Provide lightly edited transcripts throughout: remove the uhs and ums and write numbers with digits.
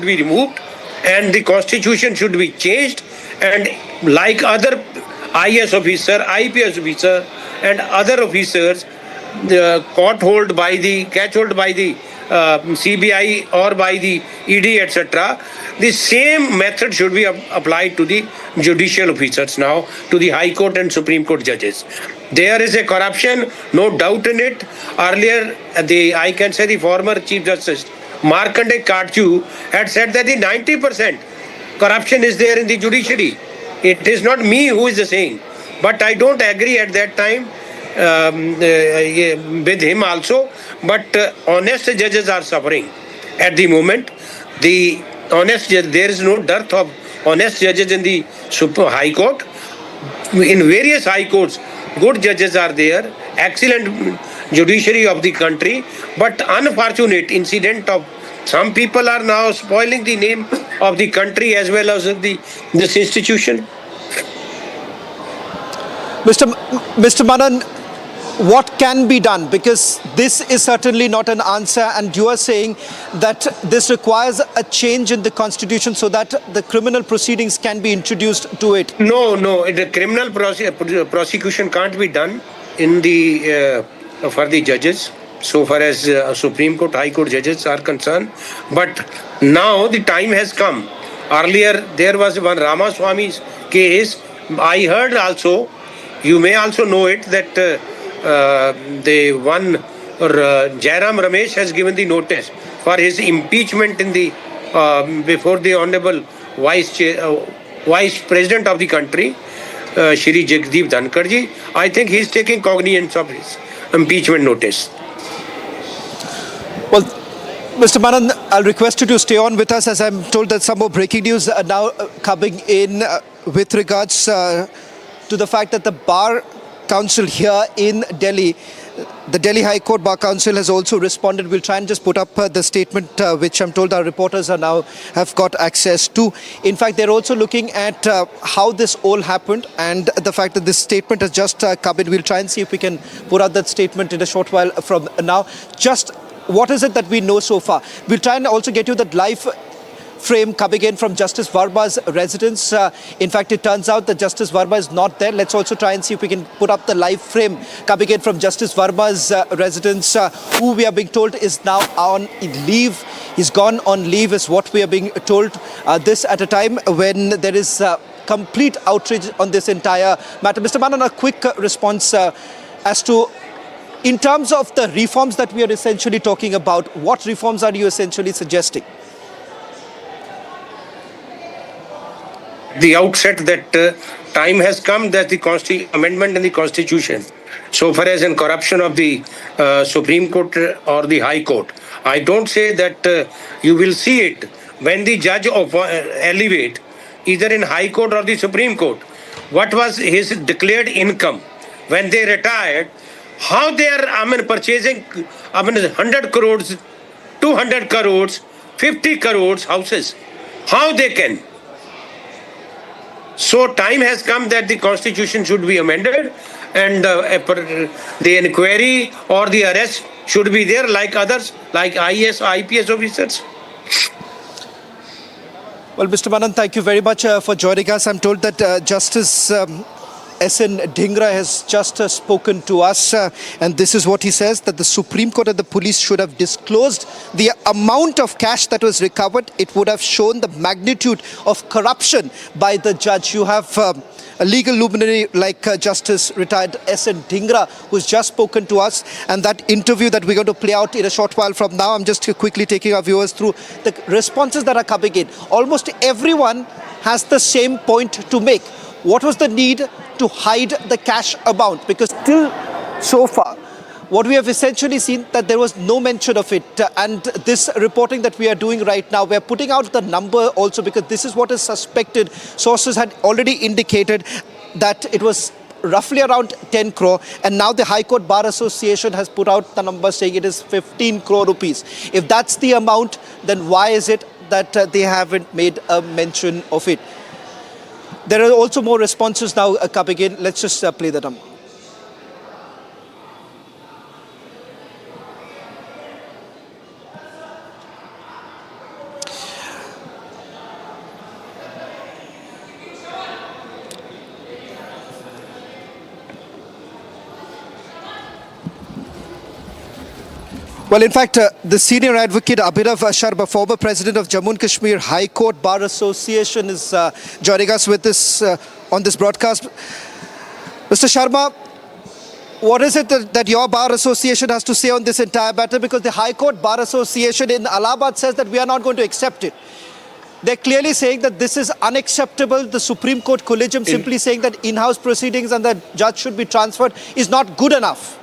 be removed and the constitution should be changed, and like other IS officer, IPS officer and other officers catch hold by the CBI or by the ED, etc. The same method should be applied to the judicial officers now, to the High Court and Supreme Court judges. There is a corruption, no doubt in it. Earlier, I can say the former Chief Justice Markandeya Katju had said that the 90% corruption is there in the judiciary. It is not me who is saying, but I don't agree at that time with him also. But honest judges are suffering at the moment. The honest judge, there is no dearth of honest judges in the High Court. In various high courts, good judges are there, excellent judiciary of the country, but unfortunate incident of some people are now spoiling the name of the country as well as of this institution. Mr. Manan, what can be done? Because this is certainly not an answer, and you are saying that this requires a change in the constitution so that the criminal proceedings can be introduced to it. No, the criminal prosecution can't be done in the for the judges, so far as Supreme Court, High Court judges are concerned. But now the time has come. Earlier there was one Ramaswamy's case. I heard also, you may also know it, that the one Jairam Ramesh has given the notice for his impeachment in the before the Honorable Vice President of the country, Shri Jagdeep Dhankar ji. I think he is taking cognizance of his impeachment notice. Well, Mr. Manan, I'll request you to stay on with us, as I'm told that some more breaking news are now coming in with regards to the fact that the Bar Council here in Delhi, the Delhi High Court Bar Council, has also responded. We'll try and just put up the statement which I'm told our reporters are now have got access to. In fact, they're also looking at how this all happened and the fact that this statement has just come in. We'll try and see if we can put out that statement in a short while from now. Just what is it that we know so far? We'll try and also get you that live frame coming in from Justice Varma's residence. In fact, it turns out that Justice Varma is not there. Let's also try and see if we can put up the live frame coming in from Justice Varma's residence, who we are being told is now on leave. He's gone on leave is what we are being told. This at a time when there is complete outrage on this entire matter. Mr. Manan, a quick response as to, in terms of the reforms that we are essentially talking about, what reforms are you essentially suggesting? The outset that time has come that the amendment in the constitution, so far as in corruption of the Supreme Court or the High Court, I don't say that you will see it when the judge elevate either in High Court or the Supreme Court. What was his declared income when they retired? How they are purchasing 100 crores, 200 crores, 50 crores houses. How they can? So time has come that the constitution should be amended and the inquiry or the arrest should be there like others, like IS, IPS officers. Well, Mr. Manan, thank you very much for joining us. I'm told that Justice SN Dhingra has just spoken to us, and this is what he says, that the Supreme Court and the police should have disclosed the amount of cash that was recovered. It would have shown the magnitude of corruption by the judge. You have a legal luminary like Justice retired SN Dhingra, who's just spoken to us, and that interview that we're going to play out in a short while from now. I'm just quickly taking our viewers through the responses that are coming in. Almost everyone has the same point to make. What was the need to hide the cash amount? Because till so far, what we have essentially seen that there was no mention of it. And this reporting that we are doing right now, we are putting out the number also because this is what is suspected. Sources had already indicated that it was roughly around 10 crore. And now the High Court Bar Association has put out the number saying it is 15 crore rupees. If that's the amount, then why is it that they haven't made a mention of it? There are also more responses now coming in. Let's just play the number. Well, in fact, the senior advocate Abhinav Sharma, former president of Jammu and Kashmir High Court Bar Association, is joining us with this on this broadcast. Mr. Sharma, what is it that your bar association has to say on this entire matter? Because the High Court Bar Association in Allahabad says that we are not going to accept it. They're clearly saying that this is unacceptable. The Supreme Court Collegium simply saying that in-house proceedings and the judge should be transferred is not good enough.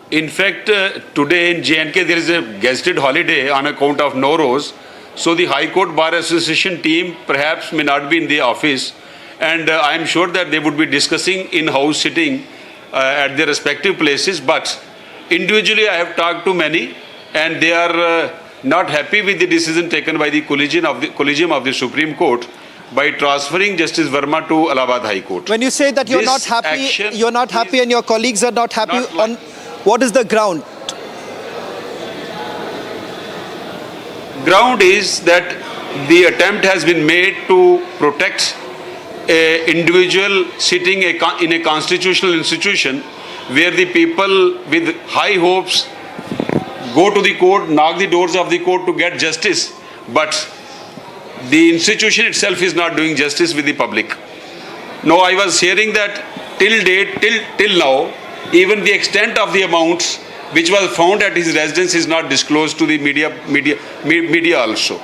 In fact, today in J&K there is a gazetted holiday on account of Nowruz. So the High Court Bar Association team perhaps may not be in the office, and I am sure that they would be discussing in-house sitting at their respective places. But individually I have talked to many, and they are not happy with the decision taken by the Collegium of the Supreme Court by transferring Justice Varma to Allahabad High Court. When you say that you're not happy and your colleagues are not happy, what is the ground? Ground is that the attempt has been made to protect an individual sitting in a constitutional institution where the people with high hopes go to the court, knock the doors of the court to get justice, but the institution itself is not doing justice with the public. Now, I was hearing that till now, even the extent of the amounts which was found at his residence is not disclosed to the media also.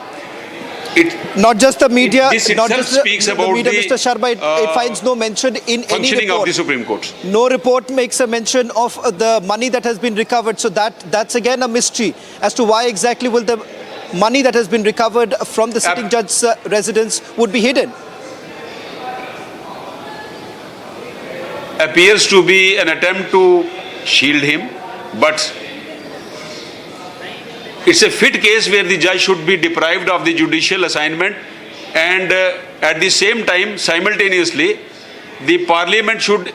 Not just the media, This not itself just speaks the about media, the Mr. Sharma, it finds no mention in any functioning report. of the Supreme Court. No report makes a mention of the money that has been recovered. So that's again a mystery as to why exactly will the money that has been recovered from the sitting judge's residence would be hidden. Appears to be an attempt to shield him, but it's a fit case where the judge should be deprived of the judicial assignment, and at the same time, simultaneously, the Parliament should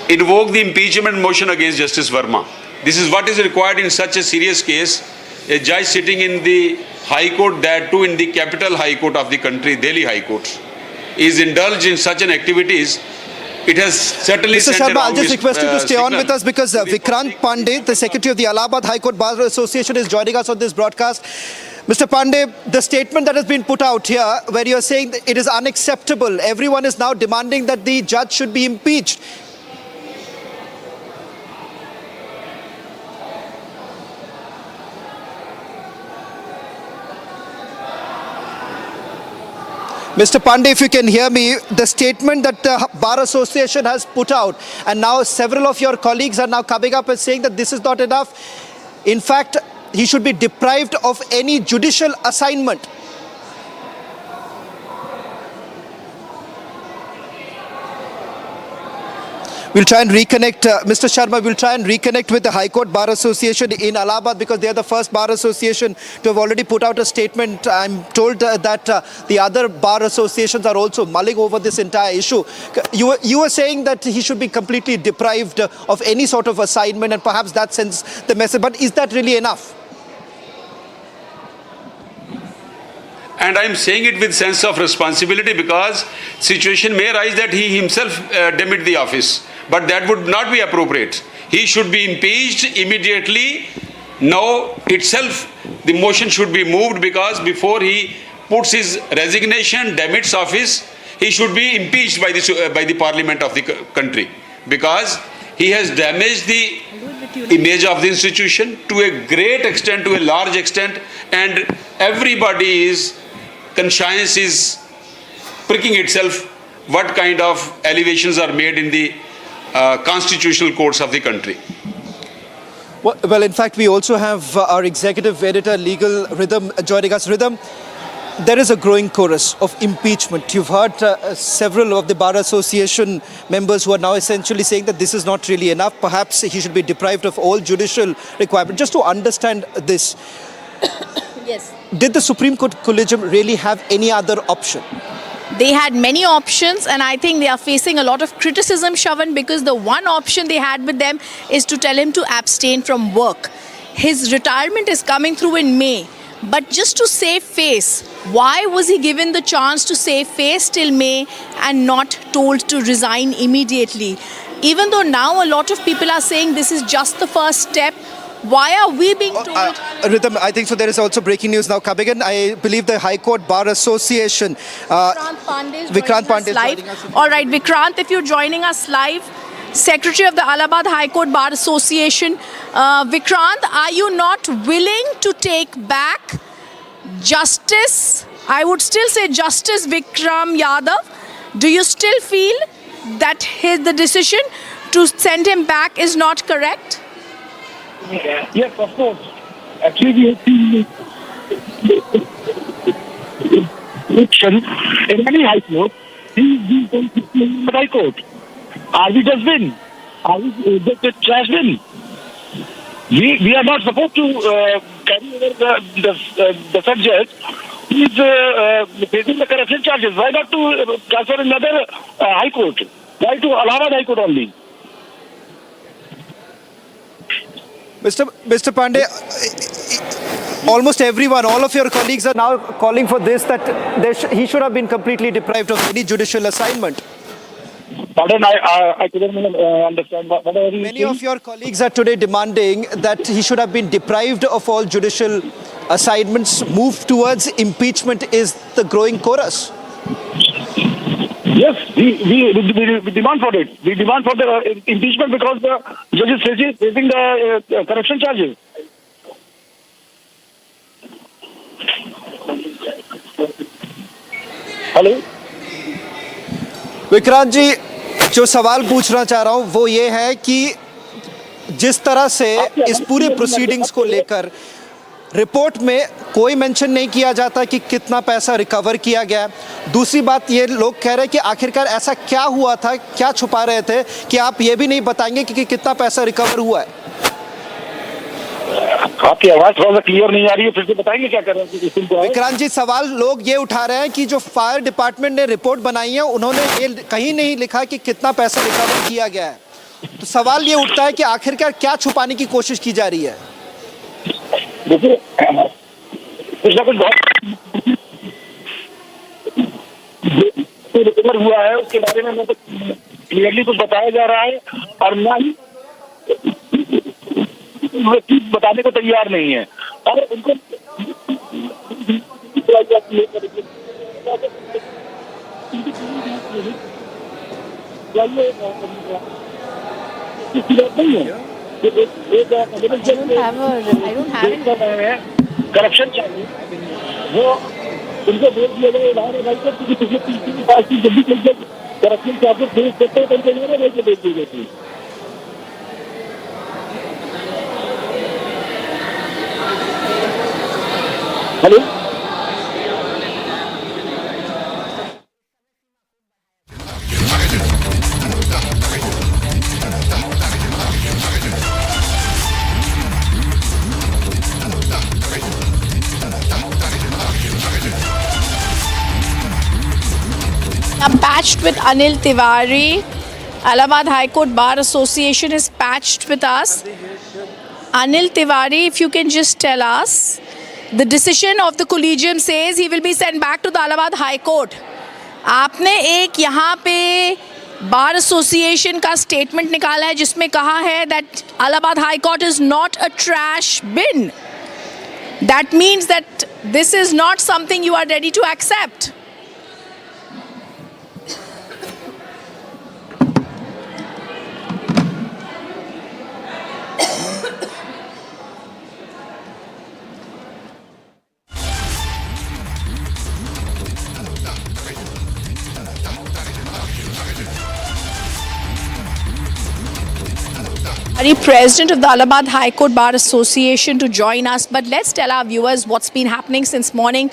invoke the impeachment motion against Justice Varma. This is what is required in such a serious case. A judge sitting in the High Court, that too in the capital High Court of the country, Delhi High Court, is indulged in such an activities. It has certainly Mr. sent Sharma, a I'll wrong just request you to stay on signal with us because Vikrant Pandey, the Secretary of the Allahabad High Court Bar Association, is joining us on this broadcast. Mr. Pandey, the statement that has been put out here, where you're saying that it is unacceptable, everyone is now demanding that the judge should be impeached. Mr. Pandey, if you can hear me, the statement that the Bar Association has put out, and now several of your colleagues are now coming up and saying that this is not enough. In fact, he should be deprived of any judicial assignment. We'll try and reconnect, Mr. Sharma, we'll try and reconnect with the High Court Bar Association in Allahabad because they are the first bar association to have already put out a statement. I'm told that the other bar associations are also mulling over this entire issue. You were saying that he should be completely deprived of any sort of assignment, and perhaps that sends the message. But is that really enough? And I'm saying it with sense of responsibility because situation may arise that he himself demit the office, but that would not be appropriate. He should be impeached immediately. Now itself the motion should be moved because before he puts his resignation, demits office, he should be impeached by the Parliament of the country because he has damaged the image of the institution to a great extent, to a large extent, and everybody's conscience is pricking itself what kind of elevations are made in the constitutional courts of the country. Well, in fact, we also have our executive editor, Legal Rhythm, joining us. Rhythm, there is a growing chorus of impeachment. You've heard several of the Bar Association members who are now essentially saying that this is not really enough. Perhaps he should be deprived of all judicial requirements. Just to understand this, yes. Did the Supreme Court Collegium really have any other option? They had many options, and I think they are facing a lot of criticism, Shravan, because the one option they had with them is to tell him to abstain from work. His retirement is coming through in May, but just to save face, why was he given the chance to save face till May and not told to resign immediately? even though now a lot of people are saying this is just the first step, why are we being told? Rhythm, I think so. There is also breaking news now coming in. I believe the High Court Bar Association. Vikrant Pandey is live. All right, Vikrant, if you're joining us live, Secretary of the Allahabad High Court Bar Association. Vikrant, are you not willing to take back Justice? I would still say Justice Vikram Yadav. Do you still feel that the decision to send him back is not correct? Yes, of course. Actually, we have seen in many high courts, these going to the high court. Are we just win? Are we just trash win? We are not supposed to carry over the subject who is facing the corruption charges. Why not to transfer another high court? Why to Allahabad High Court only? Mr. Pandey, almost everyone, all of your colleagues are now calling for this, that he should have been completely deprived of any judicial assignment. Pardon, I couldn't understand. What are you Many saying? of your colleagues are today demanding that he should have been deprived of all judicial assignments. Move towards impeachment is the growing chorus. Yes, we demand for it. We demand for the impeachment because the judge is facing the corruption charges. Hello? Vikrant जी, जो सवाल पूछना चाह रहा हूं वो ये है कि जिस तरह से इस पूरे प्रोसीडिंग्स को लेकर रिपोर्ट में कोई मेंशन नहीं किया जाता कि कितना पैसा रिकवर किया गया। दूसरी बात, ये लोग कह रहे हैं कि आखिरकार ऐसा क्या हुआ था, क्या छुपा रहे थे कि आप ये भी नहीं बताएंगे कि कितना पैसा रिकवर हुआ है। आपकी आवाज थोड़ा सा क्लियर नहीं आ रही है, फिर से बताएंगे क्या कर रहे हैं। विक्रांत जी, सवाल लोग ये उठा रहे हैं कि जो फायर डिपार्टमेंट ने रिपोर्ट बनाई है उन्होंने ये कहीं नहीं लिखा कि कितना पैसा रिकवर किया गया है। तो सवाल ये उठता है कि आखिरकार क्या छुपाने की कोशिश की जा रही है। देखिए, कुछ ना कुछ रिकवर हुआ है, उसके बारे में तो क्लियरली कुछ बताया जा रहा है और ना ही बताने को तैयार नहीं है। और उनको करप्शन चाहिए, वो उनको भेज दिया जाए पिछले 3 साल की जल्दी करप्शन चार्जेस भेज देते हैं, तो भेज दी जाती है। Hello, I'm patched with Anil Tiwari. Allahabad High Court Bar Association is patched with us. Anil Tiwari, if you can just tell us, the decision of the Collegium says he will be sent back to the Allahabad High Court. आपने एक यहाँ पे bar association का statement निकाला है जिसमें कहा है that Allahabad High Court is not a trash bin. That means that this is not something you are ready to accept. President of the Allahabad High Court Bar Association to join us, but let's tell our viewers what's been happening since morning.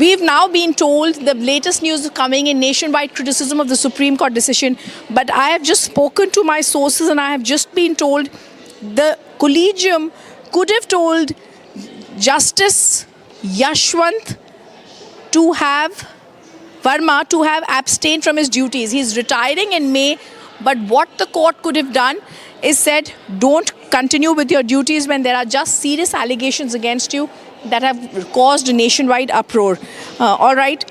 We've now been told the latest news coming in nationwide criticism of the Supreme Court decision, but I have just spoken to my sources and I have just been told the Collegium could have told Justice Yashwant Varma to have abstained from his duties. He's retiring in May, but what the court could have done is said, don't continue with your duties when there are just serious allegations against you that have caused a nationwide uproar. All right.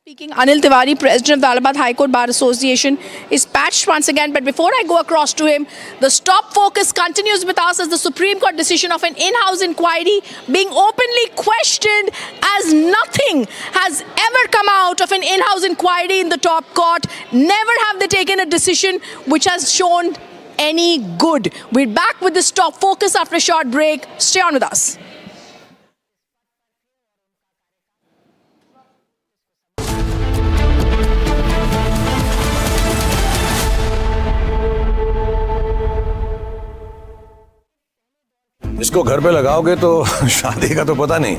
Speaking, Anil Tiwari, President of the Allahabad High Court Bar Association, is patched once again. But before I go across to him, the stop focus continues with us as the Supreme Court decision of an in-house inquiry being openly questioned, as nothing has ever come out of an in-house inquiry in the top court. Never have they taken a decision which has shown any good. We're back with the stop focus after a short break. Stay on with us. इसको घर पे लगाओगे तो शादी का तो पता नहीं,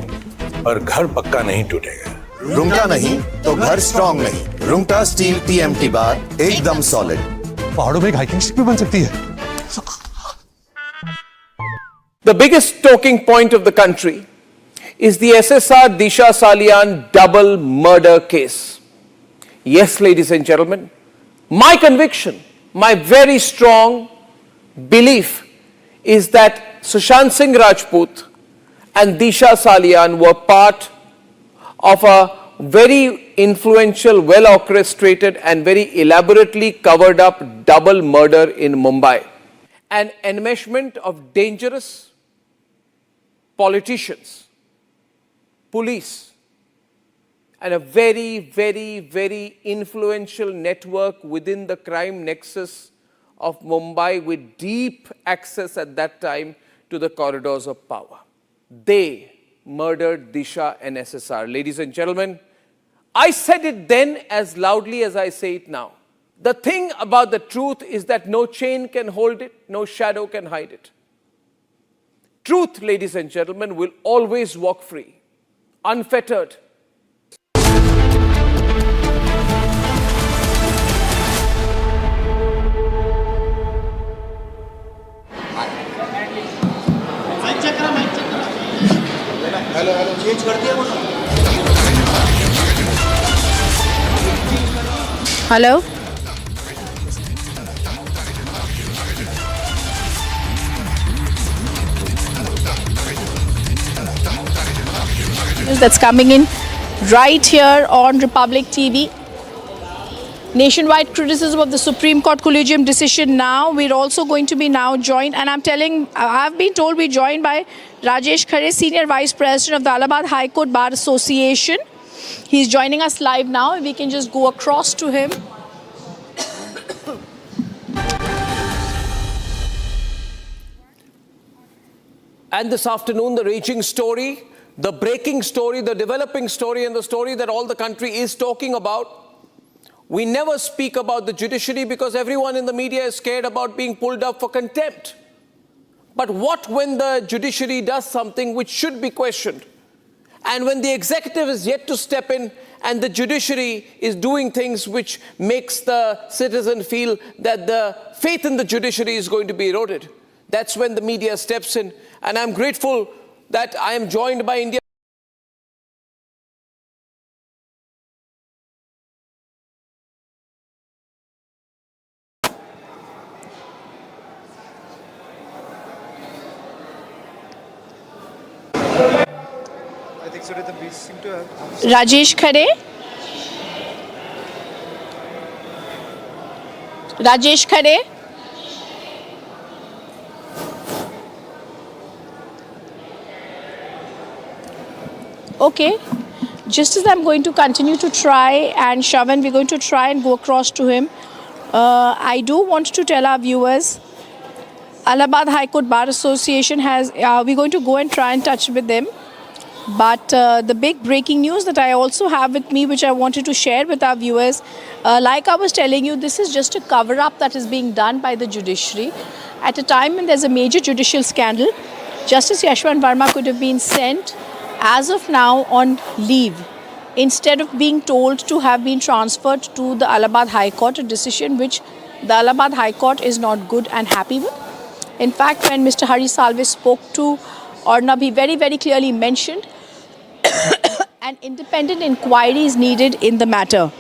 पर घर पक्का नहीं टूटेगा। रूंगटा नहीं तो घर स्ट्रॉन्ग नहीं। रूंगटा स्टील टीएमटी बार एकदम सॉलिड। पहाड़ों में एक हाइकिंग स्टिक भी बन सकती है। The biggest talking point of the country is the SSR Disha Salian double murder case. Yes, ladies and gentlemen, my conviction, my very strong belief is that Sushant Singh Rajput and Disha Salian were part of a very influential, well orchestrated and very elaborately covered up double murder in Mumbai. An enmeshment of dangerous politicians, police, and a very, very, very influential network within the crime nexus of Mumbai with deep access at that time to the corridors of power. They murdered Disha and SSR. Ladies and gentlemen, I said it then as loudly as I say it now. The thing about the truth is that no chain can hold it, no shadow can hide it. Truth, ladies and gentlemen, will always walk free, unfettered. Hello? That's coming in right here on Republic TV. Nationwide criticism of the Supreme Court Collegium decision now. We're also going to be now joined, and I've been told we're joined by Rajesh Khare, Senior Vice President of the Allahabad High Court Bar Association. He's joining us live now. If we can just go across to him. And this afternoon, the raging story, the breaking story, the developing story, and the story that all the country is talking about. We never speak about the judiciary because everyone in the media is scared about being pulled up for contempt. But what when the judiciary does something which should be questioned? And when the executive is yet to step in and the judiciary is doing things which makes the citizen feel that the faith in the judiciary is going to be eroded, that's when the media steps in. And I'm grateful that I am joined by India. Rajesh Khare. Rajesh Khare. Okay. Just as I'm going to continue to try, and Shravan, we're going to try and go across to him. I do want to tell our viewers, Allahabad High Court Bar Association has, we're going to go and try and touch with them. But the big breaking news that I also have with me, which I wanted to share with our viewers, like I was telling you, this is just a cover-up that is being done by the judiciary. At a time when there's a major judicial scandal, Justice Yashwant Varma could have been sent, as of now, on leave, instead of being told to have been transferred to the Allahabad High Court, a decision which the Allahabad High Court is not good and happy with. In fact, when Mr. Harish Salve spoke to Arnab, he very, very clearly mentioned an independent inquiry is needed in the matter.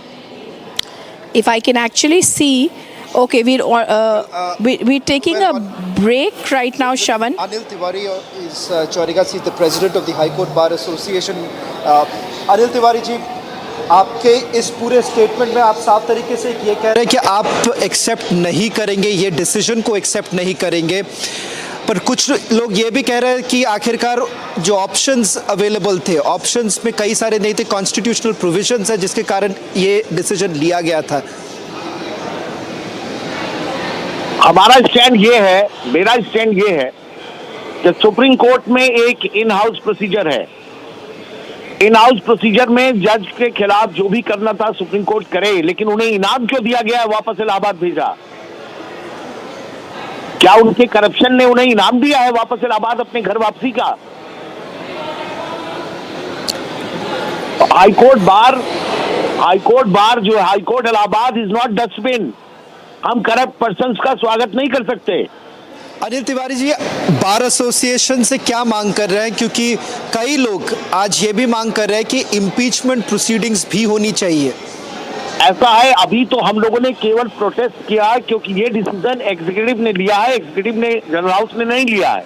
If I can actually see, okay, we're taking a break right now, Shravan. Anil Tiwari is joining us. He's the president of the High Court Bar Association. Anil Tiwari ji, आपके इस पूरे statement में आप साफ तरीके से ये कह रहे हैं कि आप एक्सेप्ट नहीं करेंगे, ये डिसीजन को एक्सेप्ट नहीं करेंगे, पर कुछ लोग ये भी कह रहे हैं कि आखिरकार जो ऑप्शंस अवेलेबल थे, ऑप्शंस में कई सारे नहीं थे, कॉन्स्टिट्यूशनल प्रोविजंस है जिसके कारण ये डिसीजन लिया गया था। हमारा स्टैंड ये है, मेरा स्टैंड ये है कि सुप्रीम कोर्ट में एक इन हाउस प्रोसीजर है। इन हाउस प्रोसीजर में जज के खिलाफ जो भी करना था सुप्रीम कोर्ट करे, लेकिन उन्हें इनाम क्यों दिया गया है, वापस इलाहाबाद भेजा? क्या उनके करप्शन ने उन्हें इनाम दिया है वापस इलाहाबाद अपने घर वापसी का? हाईकोर्ट बार जो high court Allahabad is not dustbin. हम करप्ट पर्संस का स्वागत नहीं कर सकते। अनिल तिवारी जी, बार एसोसिएशन से क्या मांग कर रहे हैं, क्योंकि कई लोग आज ये भी मांग कर रहे हैं कि इम्पीचमेंट प्रोसीडिंग्स भी होनी चाहिए। ऐसा है, अभी तो हम लोगों ने केवल प्रोटेस्ट किया क्योंकि ये डिसीजन एग्जीक्यूटिव ने लिया है, एग्जीक्यूटिव ने जनरल हाउस ने नहीं लिया है।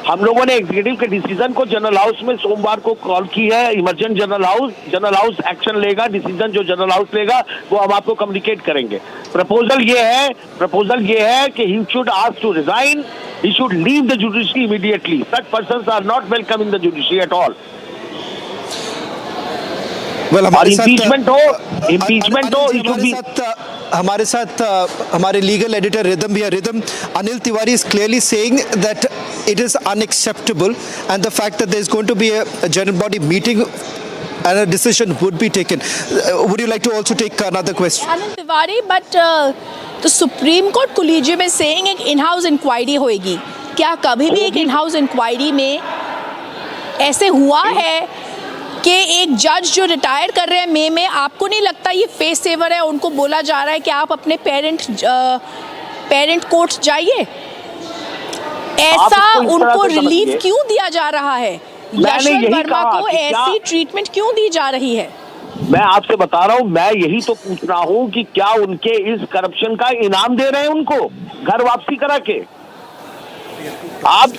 हम लोगों ने एग्जीक्यूटिव के डिसीजन को जनरल हाउस में सोमवार को कॉल की है, इमरजेंट जनरल हाउस एक्शन लेगा, डिसीजन जो जनरल हाउस लेगा वो हम आपको कम्युनिकेट करेंगे। प्रपोजल ये है कि he should ask to resign, he should leave the judiciary immediately. Such persons are not welcome in the judiciary at all. Impeachment हो, हमारे साथ हमारे लीगल एडिटर रिदम भी है। Ridham, Anil Tiwari is clearly saying that it is unacceptable and the fact that there is going to be a general body meeting and a decision would be taken. Would you like to also take another question? Anil Tiwari, but the Supreme Court Collegium is saying एक in-house inquiry होएगी। क्या कभी भी एक in-house inquiry में ऐसे हुआ है कि एक जज जो रिटायर कर रहे हैं मई में, आपको नहीं लगता ये फेस सेवर है, उनको बोला जा रहा है कि आप अपने पेरेंट कोर्ट जाइए? ऐसा उनको रिलीफ क्यों दिया जा रहा है? यशवंत वर्मा को ऐसी ट्रीटमेंट क्यों दी जा रही है? मैं आपसे बता रहा हूं, मैं यही तो पूछ रहा हूं कि क्या उनके इस करप्शन का इनाम दे रहे हैं उनको घर वापसी करा के? आप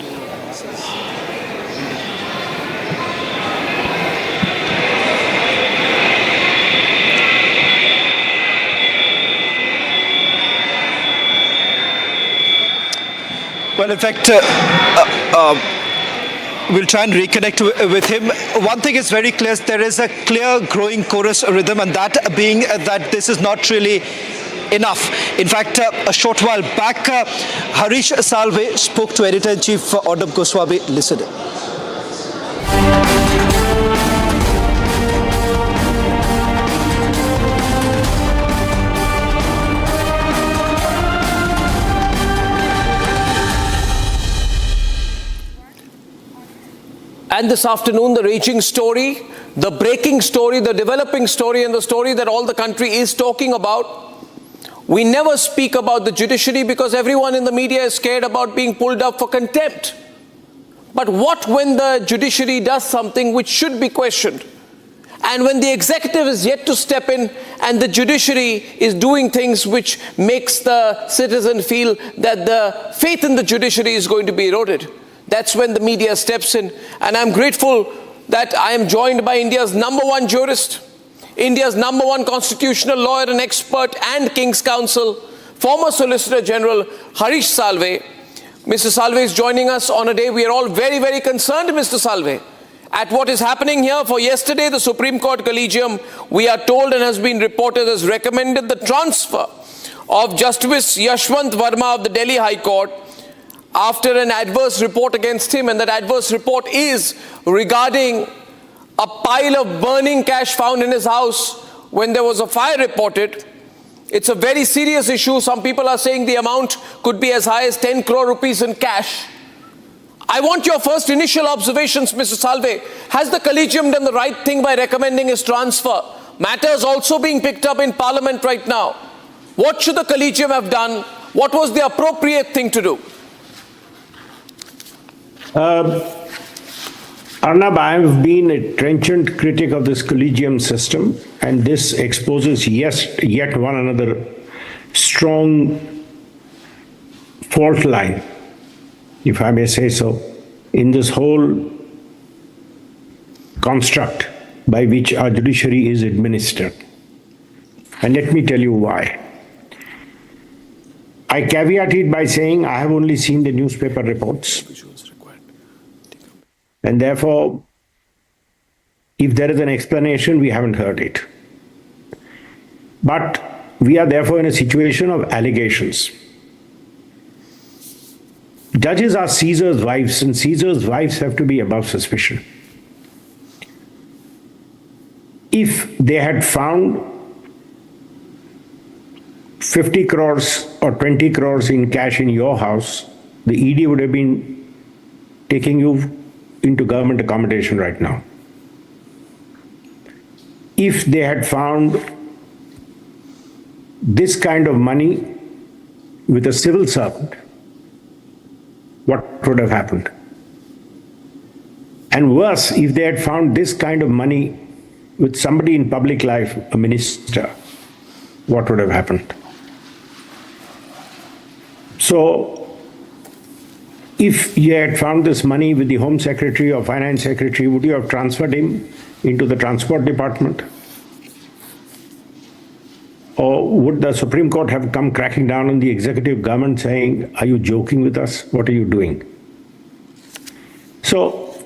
Well, in fact, we'll try and reconnect with him. One thing is very clear, there is a clear growing chorus rhythm, and that being that this is not really enough. In fact, a short while back, Harish Salve spoke to Editor-in-Chief Arnab Goswami. Listen. And this afternoon, the raging story, the breaking story, the developing story, and the story that all the country is talking about. We never speak about the judiciary because everyone in the media is scared about being pulled up for contempt. But what when the judiciary does something which should be questioned? And when the executive is yet to step in and the judiciary is doing things which makes the citizen feel that the faith in the judiciary is going to be eroded. That's when the media steps in. And I'm grateful that I am joined by India's #1 jurist, India's #1 constitutional lawyer and expert and King's Counsel, former Solicitor General Harish Salve. Mr. Salve is joining us on a day we are all very, very concerned, Mr. Salve, at what is happening here. For yesterday, the Supreme Court Collegium, we are told and has been reported, has recommended the transfer of Justice Yashwant Varma of the Delhi High Court after an adverse report against him, and that adverse report is regarding a pile of burning cash found in his house when there was a fire reported. It's a very serious issue. Some people are saying the amount could be as high as 10 crore rupees in cash. I want your first initial observations, Mr. Salve. Has the Collegium done the right thing by recommending his transfer? Matters also being picked up in Parliament right now. What should the Collegium have done? What was the appropriate thing to do? Arnab, I have been a trenchant critic of this collegium system, and this exposes yet one another strong fault line, if I may say so, in this whole construct by which our judiciary is administered. And let me tell you why. I caveat it by saying I have only seen the newspaper reports. And therefore, if there is an explanation, we haven't heard it. But we are therefore in a situation of allegations. Judges are Caesar's wives, and Caesar's wives have to be above suspicion. If they had found 50 crores or 20 crores in cash in your house, the ED would have been taking you into government accommodation right now. If they had found this kind of money with a civil servant, what would have happened? And worse, if they had found this kind of money with somebody in public life, a minister, what would have happened? So, if you had found this money with the Home Secretary or Finance Secretary, would you have transferred him into the Transport Department? Or would the Supreme Court have come cracking down on the executive government saying, are you joking with us? What are you doing? So,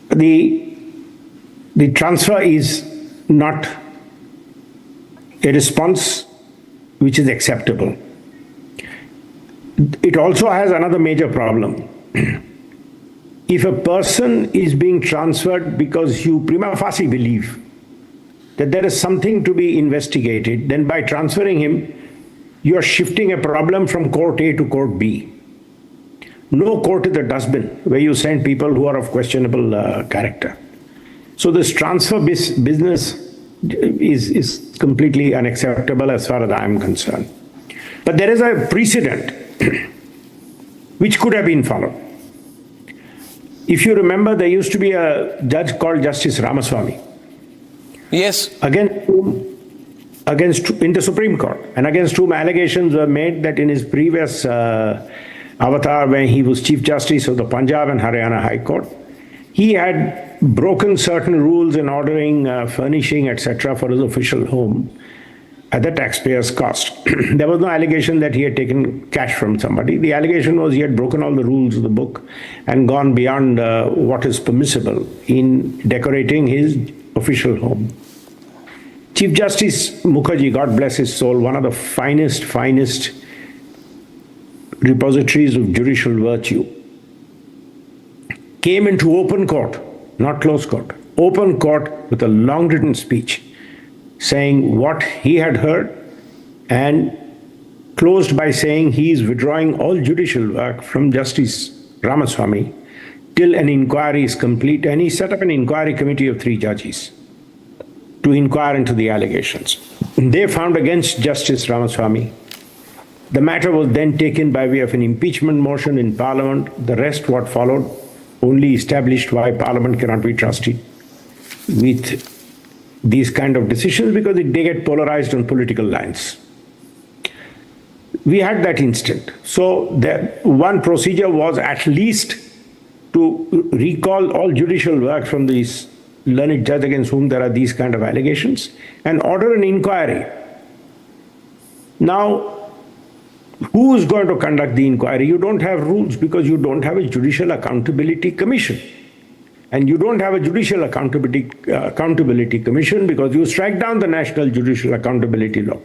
the transfer is not a response which is acceptable. It also has another major problem. If a person is being transferred because you prima facie believe that there is something to be investigated, then by transferring him, you are shifting a problem from court A to court B. No court is a dustbin where you send people who are of questionable character. So this transfer business is completely unacceptable as far as I am concerned. But there is a precedent which could have been followed. If you remember, there used to be a judge called Justice Ramaswamy. Yes. Against in the Supreme Court, and against whom allegations were made that in his previous avatar, when he was Chief Justice of the Punjab and Haryana High Court, he had broken certain rules in ordering furnishing, etc., for his official home at the taxpayer's cost. There was no allegation that he had taken cash from somebody. The allegation was he had broken all the rules of the book and gone beyond what is permissible in decorating his official home. Chief Justice Mukherjee, God bless his soul, one of the finest repositories of judicial virtue, came into open court, not closed court, open court with a long written speech saying what he had heard, and closed by saying he is withdrawing all judicial work from Justice Ramaswamy till an inquiry is complete, and he set up an inquiry committee of 3 judges to inquire into the allegations. They found against Justice Ramaswamy. The matter was then taken by way of an impeachment motion in Parliament. The rest, what followed, only established why Parliament cannot be trusted with these kind of decisions, because they get polarized on political lines. We had that instant. So one procedure was at least to recall all judicial work from these learned judge against whom there are these kind of allegations and order an inquiry. Now, who is going to conduct the inquiry? You don't have rules because you don't have a Judicial Accountability Commission. And you don't have a Judicial Accountability Commission because you strike down the National Judicial Accountability Law.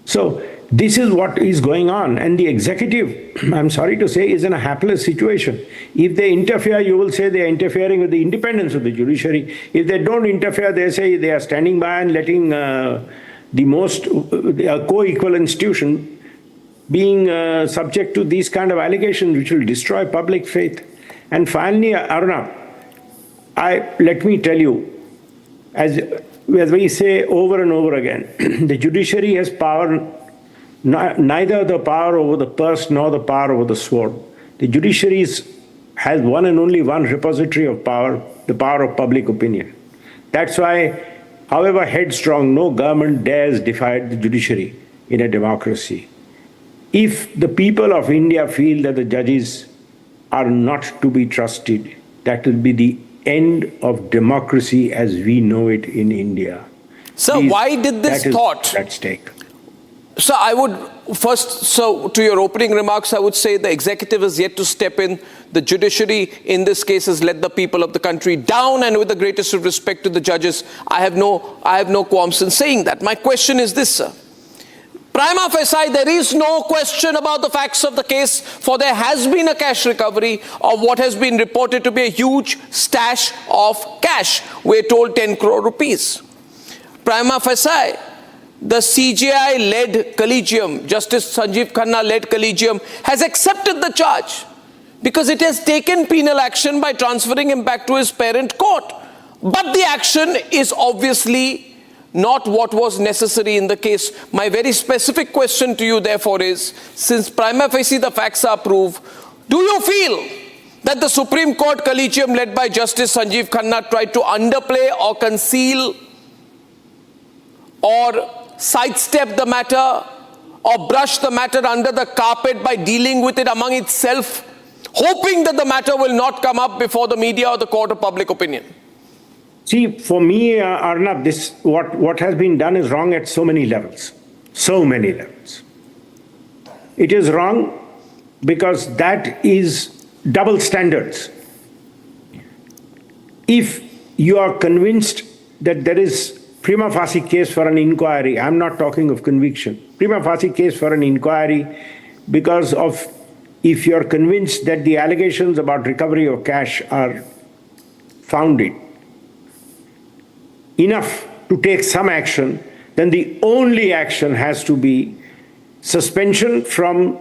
So this is what is going on. And the executive, I'm sorry to say, is in a hapless situation. If they interfere, you will say they are interfering with the independence of the judiciary. If they don't interfere, they say they are standing by and letting the most co-equal institution being subject to these kind of allegations which will destroy public faith. And finally, Arnab, let me tell you, as we say over and over again, the judiciary has power, neither the power over the purse nor the power over the sword. The judiciary has one and only one repository of power, the power of public opinion. That's why, however headstrong, no government dares defy the judiciary in a democracy. If the people of India feel that the judges are not to be trusted, that will be the end of democracy as we know it in India. Sir, Please, why did this that is thought? at stake. So I would first, so to your opening remarks, I would say the executive is yet to step in. The judiciary in this case has let the people of the country down, and with the greatest of respect to the judges, I have no qualms in saying that. My question is this, sir. Prima facie, there is no question about the facts of the case, for there has been a cash recovery of what has been reported to be a huge stash of cash. We're told 10 crore rupees. Prima facie, the CJI-led collegium, Justice Sanjeev Khanna-led collegium, has accepted the charge because it has taken penal action by transferring him back to his parent court. But the action is obviously not what was necessary in the case. My very specific question to you, therefore, is, since prima facie the facts are proved, do you feel that the Supreme Court collegium led by Justice Sanjeev Khanna tried to underplay or conceal or sidestep the matter or brush the matter under the carpet by dealing with it among itself, hoping that the matter will not come up before the media or the court of public opinion? See, for me, Arnab, what has been done is wrong at so many levels. So many levels. It is wrong because that is double standards. If you are convinced that there is prima facie case for an inquiry, I'm not talking of conviction, prima facie case for an inquiry because of, if you're convinced that the allegations about recovery of cash are founded enough to take some action, then the only action has to be suspension from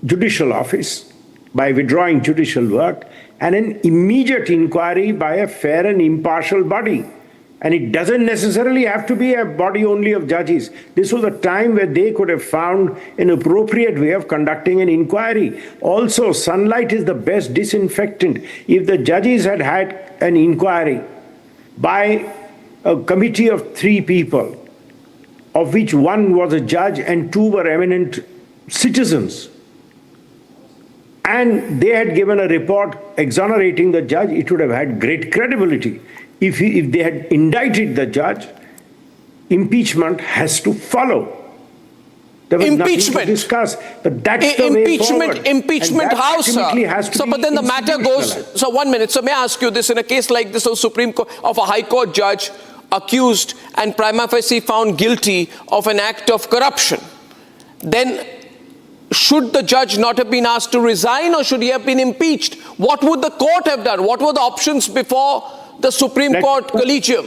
judicial office by withdrawing judicial work and an immediate inquiry by a fair and impartial body. And it doesn't necessarily have to be a body only of judges. This was a time where they could have found an appropriate way of conducting an inquiry. Also, sunlight is the best disinfectant. If the judges had had an inquiry by a committee of 3 people, of which one was a judge and 2 were eminent citizens, and they had given a report exonerating the judge, it would have had great credibility. If they had indicted the judge, impeachment has to follow. There was nothing to discuss, but that's the way forward. Impeachment how, sir? So, but then the matter goes. So, 1 minute. So, may I ask you this: in a case like this of Supreme Court, of a High Court judge accused and prima facie found guilty of an act of corruption, then should the judge not have been asked to resign, or should he have been impeached? What would the court have done? What were the options before the Supreme Court collegium?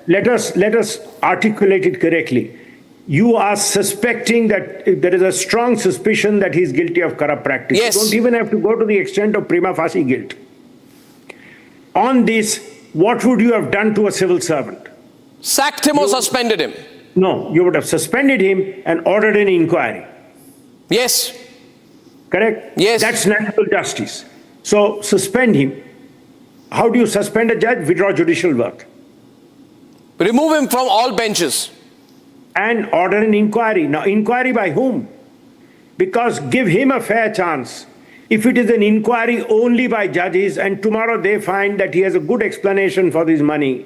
Let us articulate it correctly. You are suspecting that there is a strong suspicion that he is guilty of corrupt practice. Yes. You don't even have to go to the extent of prima facie guilt. On this, what would you have done to a civil servant? Sacked him or suspended him? No, you would have suspended him and ordered an inquiry. Yes. Correct? Yes. That's natural justice. So suspend him. How do you suspend a judge? Withdraw judicial work. Remove him from all benches. And order an inquiry. Now, inquiry by whom? Because give him a fair chance. If it is an inquiry only by judges and tomorrow they find that he has a good explanation for this money,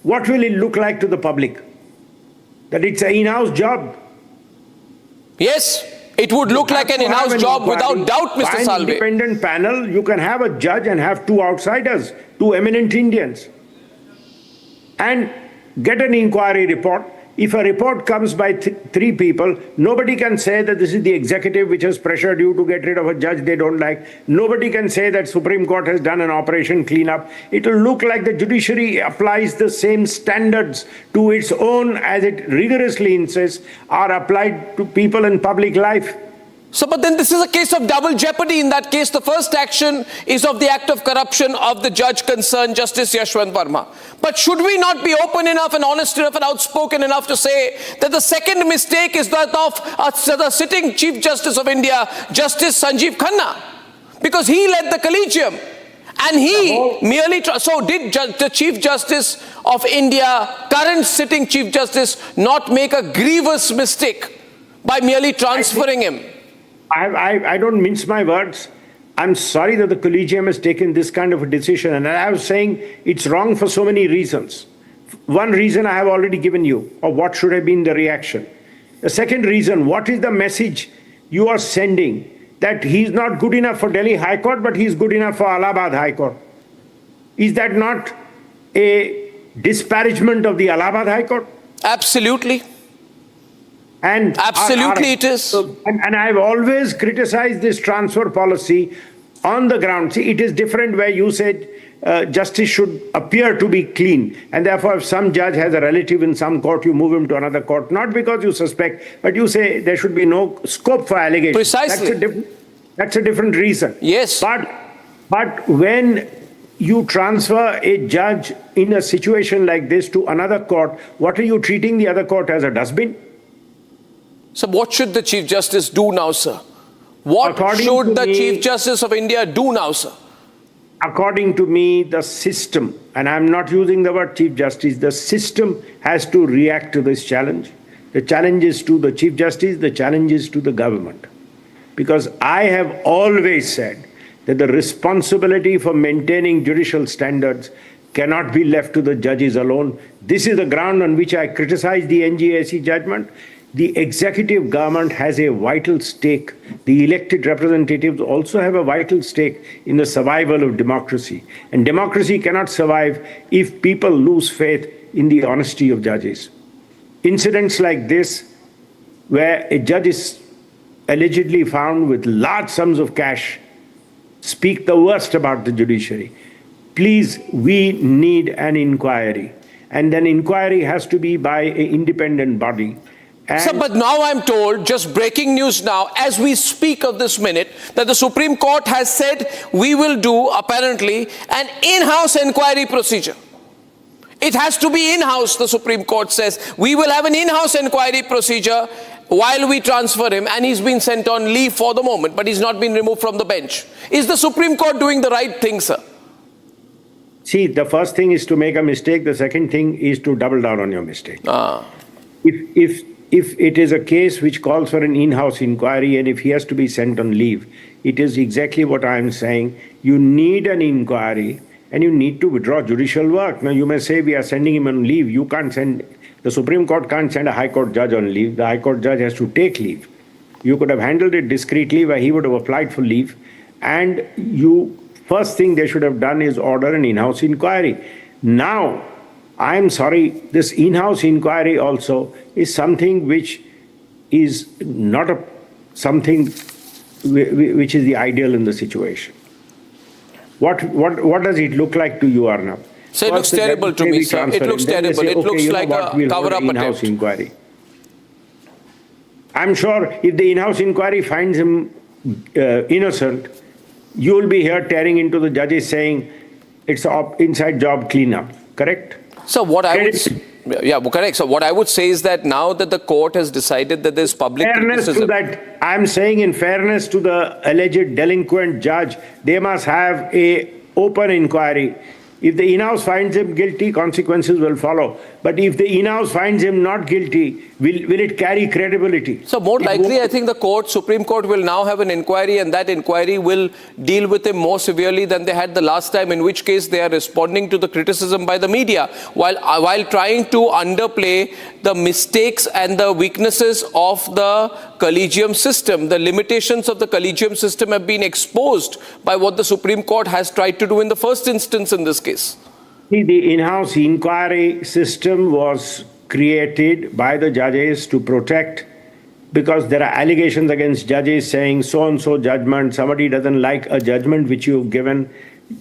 what will it look like to the public? That it's an in-house job. Yes, it would look like an in-house job without doubt, Mr. By an Salve. independent panel, you can have a judge and have 2 outsiders, 2 eminent Indians, and get an inquiry report. If a report comes by 3 people, nobody can say that this is the executive which has pressured you to get rid of a judge they don't like. Nobody can say that Supreme Court has done an operation cleanup. It will look like the judiciary applies the same standards to its own, as it rigorously insists, are applied to people in public life. So, but then this is a case of double jeopardy. In that case, the first action is of the act of corruption of the judge concerned, Justice Yashwant Varma. But should we not be open enough and honest enough and outspoken enough to say that the second mistake is that of the sitting Chief Justice of India, Justice Sanjeev Khanna? Because he led the collegium. And he merely, so did the Chief Justice of India, current sitting Chief Justice, not make a grievous mistake by merely transferring him? I don't mince my words. I'm sorry that the Collegium has taken this kind of a decision, and I was saying it's wrong for so many reasons. One reason I have already given you, or what should have been the reaction. The second reason, what is the message you are sending? That he's not good enough for Delhi High Court, but he's good enough for Allahabad High Court. Is that not a disparagement of the Allahabad High Court? Absolutely. And Absolutely it is. And I've always criticized this transfer policy on the ground. See, it is different where you said justice should appear to be clean. And therefore, if some judge has a relative in some court, you move him to another court, not because you suspect, but you say there should be no scope for allegation. Precisely. That's a different reason. Yes. But when you transfer a judge in a situation like this to another court, what are you treating the other court as, a dustbin? So what should the Chief Justice do now, sir? What should the Chief Justice of India do now, sir? According to me, the system, and I'm not using the word Chief Justice, the system has to react to this challenge. The challenge is to the Chief Justice, the challenge is to the government. Because I have always said that the responsibility for maintaining judicial standards cannot be left to the judges alone. This is the ground on which I criticize the NGAC judgment. The executive government has a vital stake. The elected representatives also have a vital stake in the survival of democracy. And democracy cannot survive if people lose faith in the honesty of judges. Incidents like this, where a judge is allegedly found with large sums of cash, speak the worst about the judiciary. Please, we need an inquiry. And an inquiry has to be by an independent body. Sir, but now I'm told, just breaking news now, as we speak of this minute, that the Supreme Court has said we will do, apparently, an in-house inquiry procedure. It has to be in-house, the Supreme Court says. We will have an in-house inquiry procedure while we transfer him, and he's been sent on leave for the moment, but he's not been removed from the bench. Is the Supreme Court doing the right thing, sir? See, the first thing is to make a mistake. The second thing is to double down on your mistake. If it is a case which calls for an in-house inquiry and if he has to be sent on leave, it is exactly what I am saying. You need an inquiry and you need to withdraw judicial work. Now, you may say we are sending him on leave. You can't send, the Supreme Court can't send a High Court judge on leave. The High Court judge has to take leave. You could have handled it discreetly where he would have applied for leave. And first thing they should have done is order an in-house inquiry. Now, I'm sorry, this in-house inquiry also is something which is not something which is the ideal in the situation. What does it look like to you, Arnab? So it looks terrible to me, sir. It looks terrible. It looks like a cover-up in-house inquiry. I'm sure if the in-house inquiry finds him innocent, you will be here tearing into the judges saying it's inside job cleanup, correct? So what I would, correct. So what I would say is that now that the court has decided that there's public criticism, to that, I'm saying in fairness to the alleged delinquent judge, they must have a open inquiry. If the in-house finds him guilty, consequences will follow. But if the in-house finds him not guilty, will it carry credibility? So more likely, I think the Supreme Court will now have an inquiry, and that inquiry will deal with him more severely than they had the last time, in which case they are responding to the criticism by the media while trying to underplay the mistakes and the weaknesses of the collegium system. The limitations of the collegium system have been exposed by what the Supreme Court has tried to do in the first instance in this case. The in-house inquiry system was created by the judges to protect, because there are allegations against judges saying so-and-so judgment, somebody doesn't like a judgment which you've given,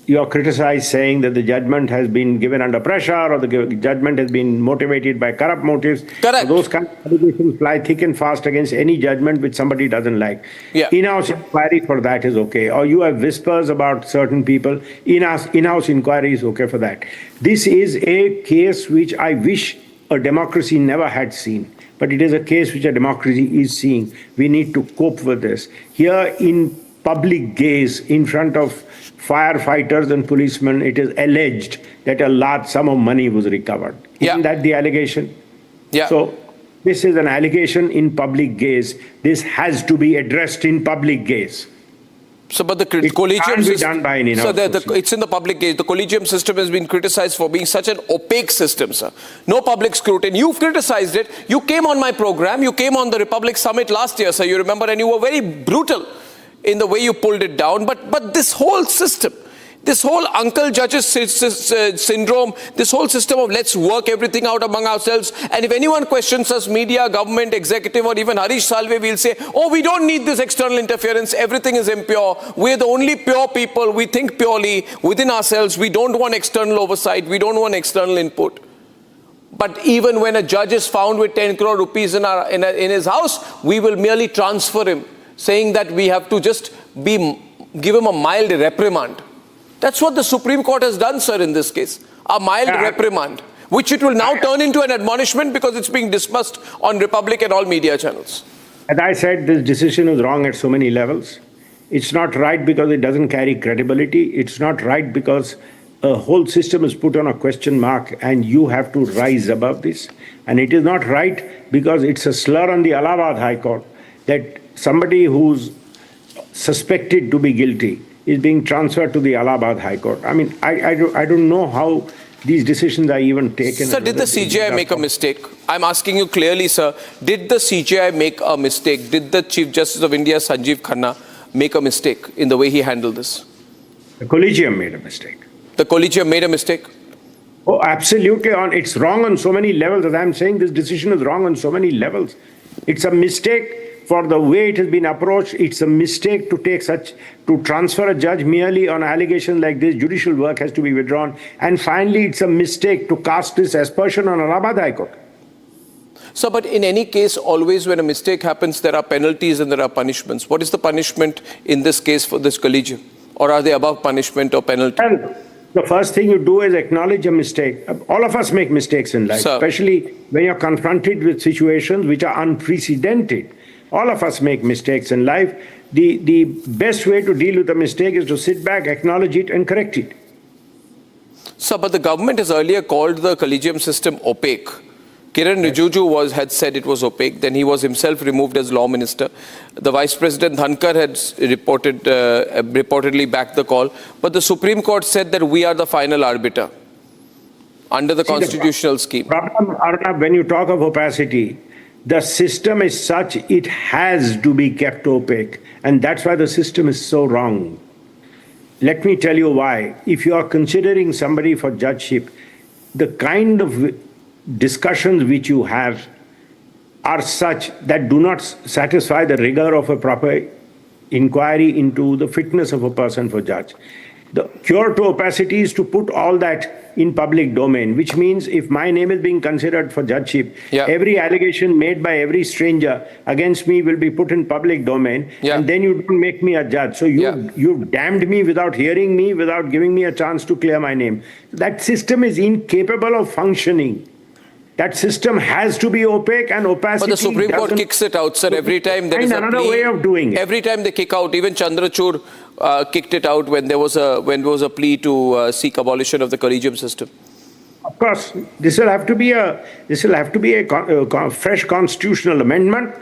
you're criticized saying that the judgment has been given under pressure or the judgment has been motivated by corrupt motives. Correct. So those kind of allegations fly thick and fast against any judgment which somebody doesn't like. Yeah. In-house inquiry for that is okay. Or you have whispers about certain people, in-house inquiry is okay for that. This is a case which I wish a democracy never had seen. But it is a case which a democracy is seeing. We need to cope with this. Here in public gaze, in front of firefighters and policemen, it is alleged that a large sum of money was recovered. Isn't that the allegation? Yeah. So this is an allegation in public gaze. This has to be addressed in public gaze. So, but the It collegium can't be system, done by an in-house procedure. it's in the public gaze. The collegium system has been criticized for being such an opaque system, sir. No public scrutiny. You've criticized it. You came on my program. You came on the Republic Summit last year, sir. You remember, and you were very brutal in the way you pulled it down. But this whole system, this whole uncle judges syndrome, this whole system of let's work everything out among ourselves, and if anyone questions us, media, government, executive, or even Harish Salve, we'll say, oh, we don't need this external interference, everything is impure, we're the only pure people, we think purely within ourselves, we don't want external oversight, we don't want external input. But even when a judge is found with 10 crore rupees in his house, we will merely transfer him, saying that we have to just give him a mild reprimand. That's what the Supreme Court has done, sir, in this case. A mild reprimand, which it will now turn into an admonishment because it's being discussed on Republic and all media channels. As I said, this decision is wrong at so many levels. It's not right because it doesn't carry credibility. It's not right because a whole system is put on a question mark and you have to rise above this. And it is not right because it's a slur on the Allahabad High Court that somebody who's suspected to be guilty is being transferred to the Allahabad High Court. I mean, I don't know how these decisions are even taken. Sir, did the CJI make a mistake? I'm asking you clearly, sir. Did the CJI make a mistake? Did the Chief Justice of India, Sanjeev Khanna, make a mistake in the way he handled this? The Collegium made a mistake. The Collegium made a mistake? Oh, absolutely. It's wrong on so many levels. As I'm saying, this decision is wrong on so many levels. It's a mistake for the way it has been approached. It's a mistake to transfer a judge merely on allegations like this. Judicial work has to be withdrawn. And finally, it's a mistake to cast this aspersion on Allahabad High Court. So, but in any case, always when a mistake happens, there are penalties and there are punishments. What is the punishment in this case for this collegium? Or are they above punishment or penalty? And the first thing you do is acknowledge a mistake. All of us make mistakes in life, especially when you're confronted with situations which are unprecedented. All of us make mistakes in life. The best way to deal with a mistake is to sit back, acknowledge it, and correct it. Sir, but the government has earlier called the collegium system opaque. Kiran Rijiju had said it was opaque. Then he was himself removed as law minister. The Vice President Dhankar had reportedly backed the call. But the Supreme Court said that we are the final arbiter under the constitutional scheme. Problem, Arnab, when you talk of opacity, the system is such it has to be kept opaque. And that's why the system is so wrong. Let me tell you why. If you are considering somebody for judgeship, the kind of discussions which you have are such that do not satisfy the rigor of a proper inquiry into the fitness of a person for judge. The cure to opacity is to put all that in public domain, which means if my name is being considered for judgeship, every allegation made by every stranger against me will be put in public domain, and then you don't make me a judge. So you've damned me without hearing me, without giving me a chance to clear my name. That system is incapable of functioning. That system has to be opaque, and opacity. But the Supreme Court kicks it out, sir. Every time there is another way of doing it. Every time they kick out, even Chandrachud kicked it out when there was a plea to seek abolition of the collegium system. Of course, this will have to be a fresh constitutional amendment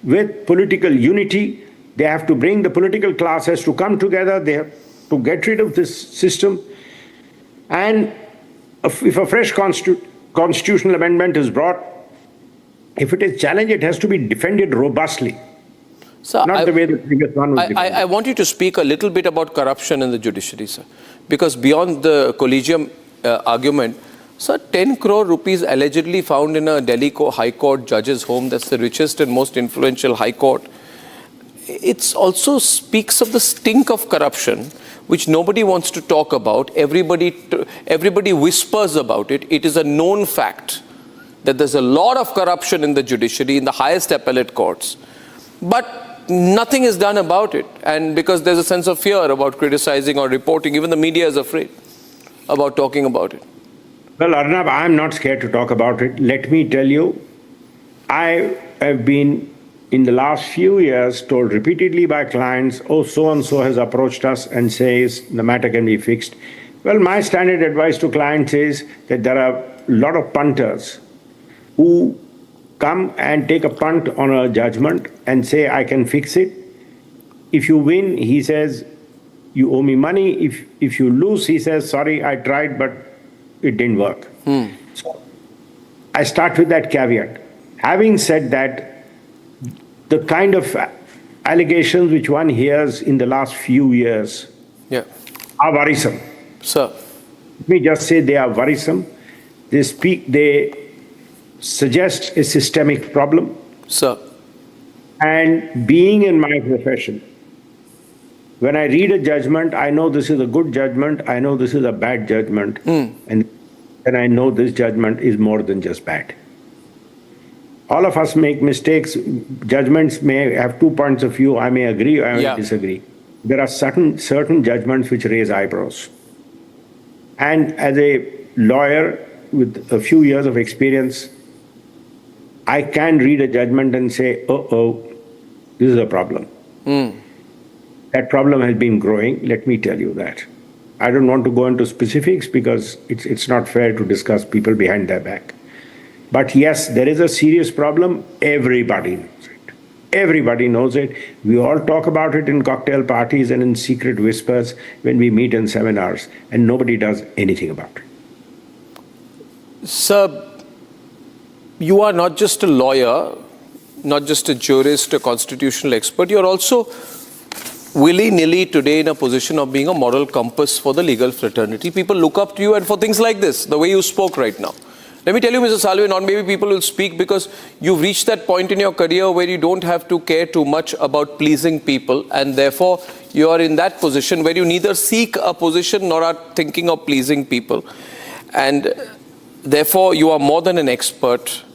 with political unity. They have to bring the political classes to come together. They have to get rid of this system, and if a fresh constitutional amendment is brought, if it is challenged, it has to be defended robustly. So not the way the previous one was defended. I want you to speak a little bit about corruption in the judiciary, sir. Because beyond the collegium argument, sir, 10 crore rupees allegedly found in a Delhi High Court judge's home, that's the richest and most influential High Court. It also speaks of the stink of corruption, which nobody wants to talk about. Everybody whispers about it. It is a known fact that there's a lot of corruption in the judiciary, in the highest appellate courts. But nothing is done about it. And because there's a sense of fear about criticizing or reporting, even the media is afraid about talking about it. Well, Arnab, I'm not scared to talk about it. Let me tell you, I have been, in the last few years, told repeatedly by clients, oh, so-and-so has approached us and says the matter can be fixed. Well, my standard advice to clients is that there are a lot of punters who come and take a punt on a judgment and say, I can fix it. If you win, he says, you owe me money. If you lose, he says, sorry, I tried, but it didn't work. So I start with that caveat. Having said that, the kind of allegations which one hears in the last few years are worrisome. Sir. Let me just say they are worrisome. They suggest a systemic problem. Sir. And being in my profession, when I read a judgment, I know this is a good judgment, I know this is a bad judgment, and then I know this judgment is more than just bad. All of us make mistakes. Judgments may have 2 points of view. I may agree, I may disagree. There are certain judgments which raise eyebrows. And as a lawyer with a few years of experience, I can read a judgment and say, this is a problem. That problem has been growing, let me tell you that. I don't want to go into specifics because it's not fair to discuss people behind their back. But yes, there is a serious problem. Everybody knows it. Everybody knows it. We all talk about it in cocktail parties and in secret whispers when we meet in seminars, and nobody does anything about it. Sir, you are not just a lawyer, not just a jurist, a constitutional expert, you're also willy-nilly today in a position of being a moral compass for the legal fraternity. People look up to you and for things like this, the way you spoke right now. Let me tell you, Mr. Salve, not maybe people will speak because you've reached that point in your career where you don't have to care too much about pleasing people, and therefore you are in that position where you neither seek a position nor are thinking of pleasing people. And therefore you are more than an expert,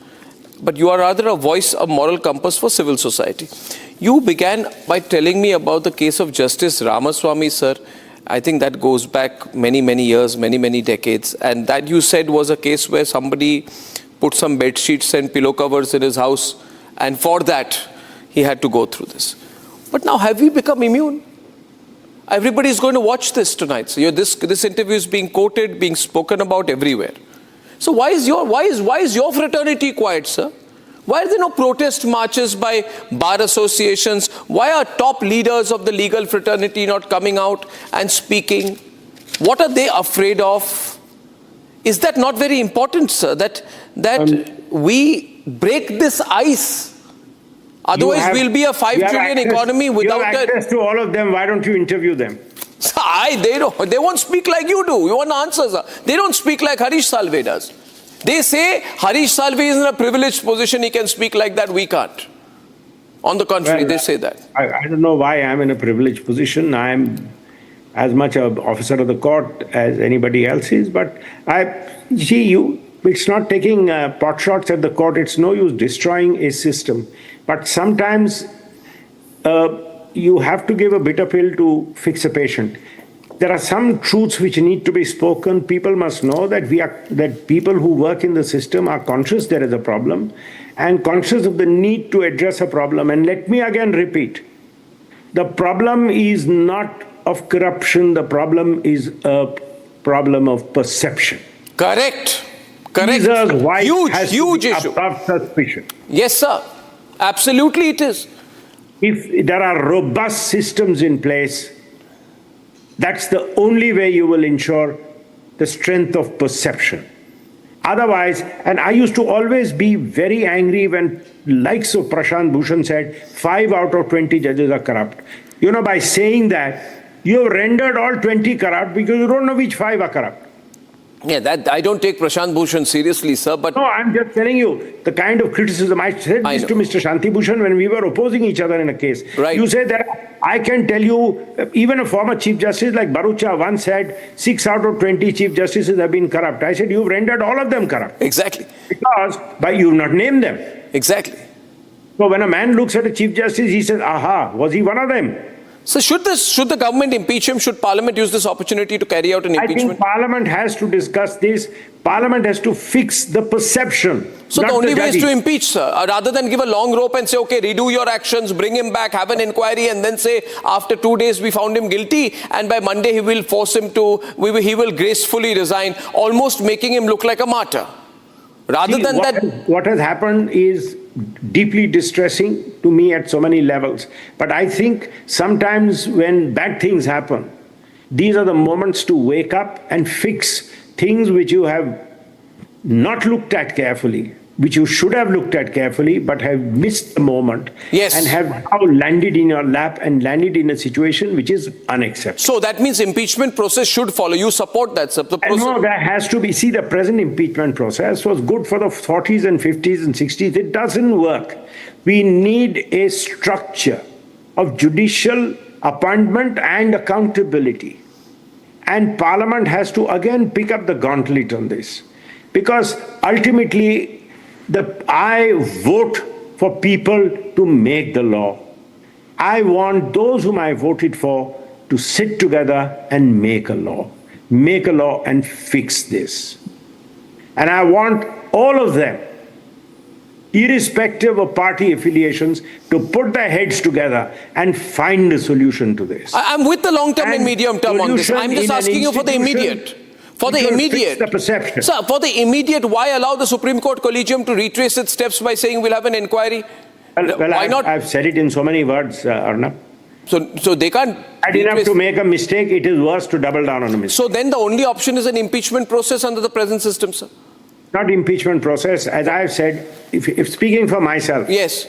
but you are rather a voice, a moral compass for civil society. You began by telling me about the case of Justice Ramaswamy, sir. I think that goes back many, many years, many, many decades. And that you said was a case where somebody put some bed sheets and pillow covers in his house, and for that he had to go through this. But now have we become immune? Everybody is going to watch this tonight. So this interview is being quoted, being spoken about everywhere. So why is your fraternity quiet, sir? Why are there no protest marches by bar associations? Why are top leaders of the legal fraternity not coming out and speaking? What are they afraid of? Is that not very important, sir, that we break this ice? Otherwise, we'll be a 5 trillion economy without... You have access to all of them. Why don't you interview them? They won't speak like you do. You want answers. They don't speak like Harish Salve does. They say Harish Salve is in a privileged position. He can speak like that. We can't. On the contrary, they say that. I don't know why I'm in a privileged position. I'm as much an officer of the court as anybody else is. But it's not taking pot shots at the court. It's no use destroying a system. But sometimes you have to give a bitter pill to fix a patient. There are some truths which need to be spoken. People must know that people who work in the system are conscious there is a problem and conscious of the need to address a problem. And let me again repeat, the problem is not of corruption. The problem is a problem of perception. Correct. Huge issue. Above suspicion. Yes, sir. Absolutely it is. If there are robust systems in place, that's the only way you will ensure the strength of perception. Otherwise, and I used to always be very angry when likes of Prashant Bhushan said 5 out of 20 judges are corrupt. You know, by saying that, you have rendered all 20 corrupt because you don't know which 5 are corrupt. Yeah, that I don't take Prashant Bhushan seriously, sir, but... No, I'm just telling you the kind of criticism. I said this to Mr. Shanti Bhushan when we were opposing each other in a case. Right. You said that I can tell you, even a former Chief Justice like Barucha once said 6 out of 20 Chief Justices have been corrupt. I said, you've rendered all of them corrupt. Exactly. Because you've not named them. Exactly. So when a man looks at a Chief Justice, he says, aha, was he one of them? So should the government impeach him? Should Parliament use this opportunity to carry out an impeachment? I think Parliament has to discuss this. Parliament has to fix the perception. So the only way is to impeach, sir, rather than give a long rope and say, okay, redo your actions, bring him back, have an inquiry, and then say, after 2 days we found him guilty, and by Monday he will gracefully resign, almost making him look like a martyr. Rather than that. What has happened is deeply distressing to me at so many levels. But I think sometimes when bad things happen, these are the moments to wake up and fix things which you have not looked at carefully, which you should have looked at carefully, but have missed the moment. Yes. And have now landed in your lap and landed in a situation which is unacceptable. So that means impeachment process should follow. You support that, sir? No, there has to be. See, the present impeachment process was good for the 40s and 50s and 60s. It doesn't work. We need a structure of judicial appointment and accountability. And Parliament has to again pick up the gauntlet on this. Because ultimately, I vote for people to make the law. I want those whom I voted for to sit together and make a law. Make a law and fix this. And I want all of them, irrespective of party affiliations, to put their heads together and find a solution to this. I'm with the long term and medium term on this. I'm just asking you for the immediate. For the immediate, the perception. Sir, for the immediate, why allow the Supreme Court Collegium to retrace its steps by saying we'll have an inquiry? Well, why not? I've said it in so many words, Arnab. So they can't. Bad enough to make a mistake, it is worse to double down on a mistake. So then the only option is an impeachment process under the present system, sir? Not impeachment process, as I've said, if speaking for myself. Yes.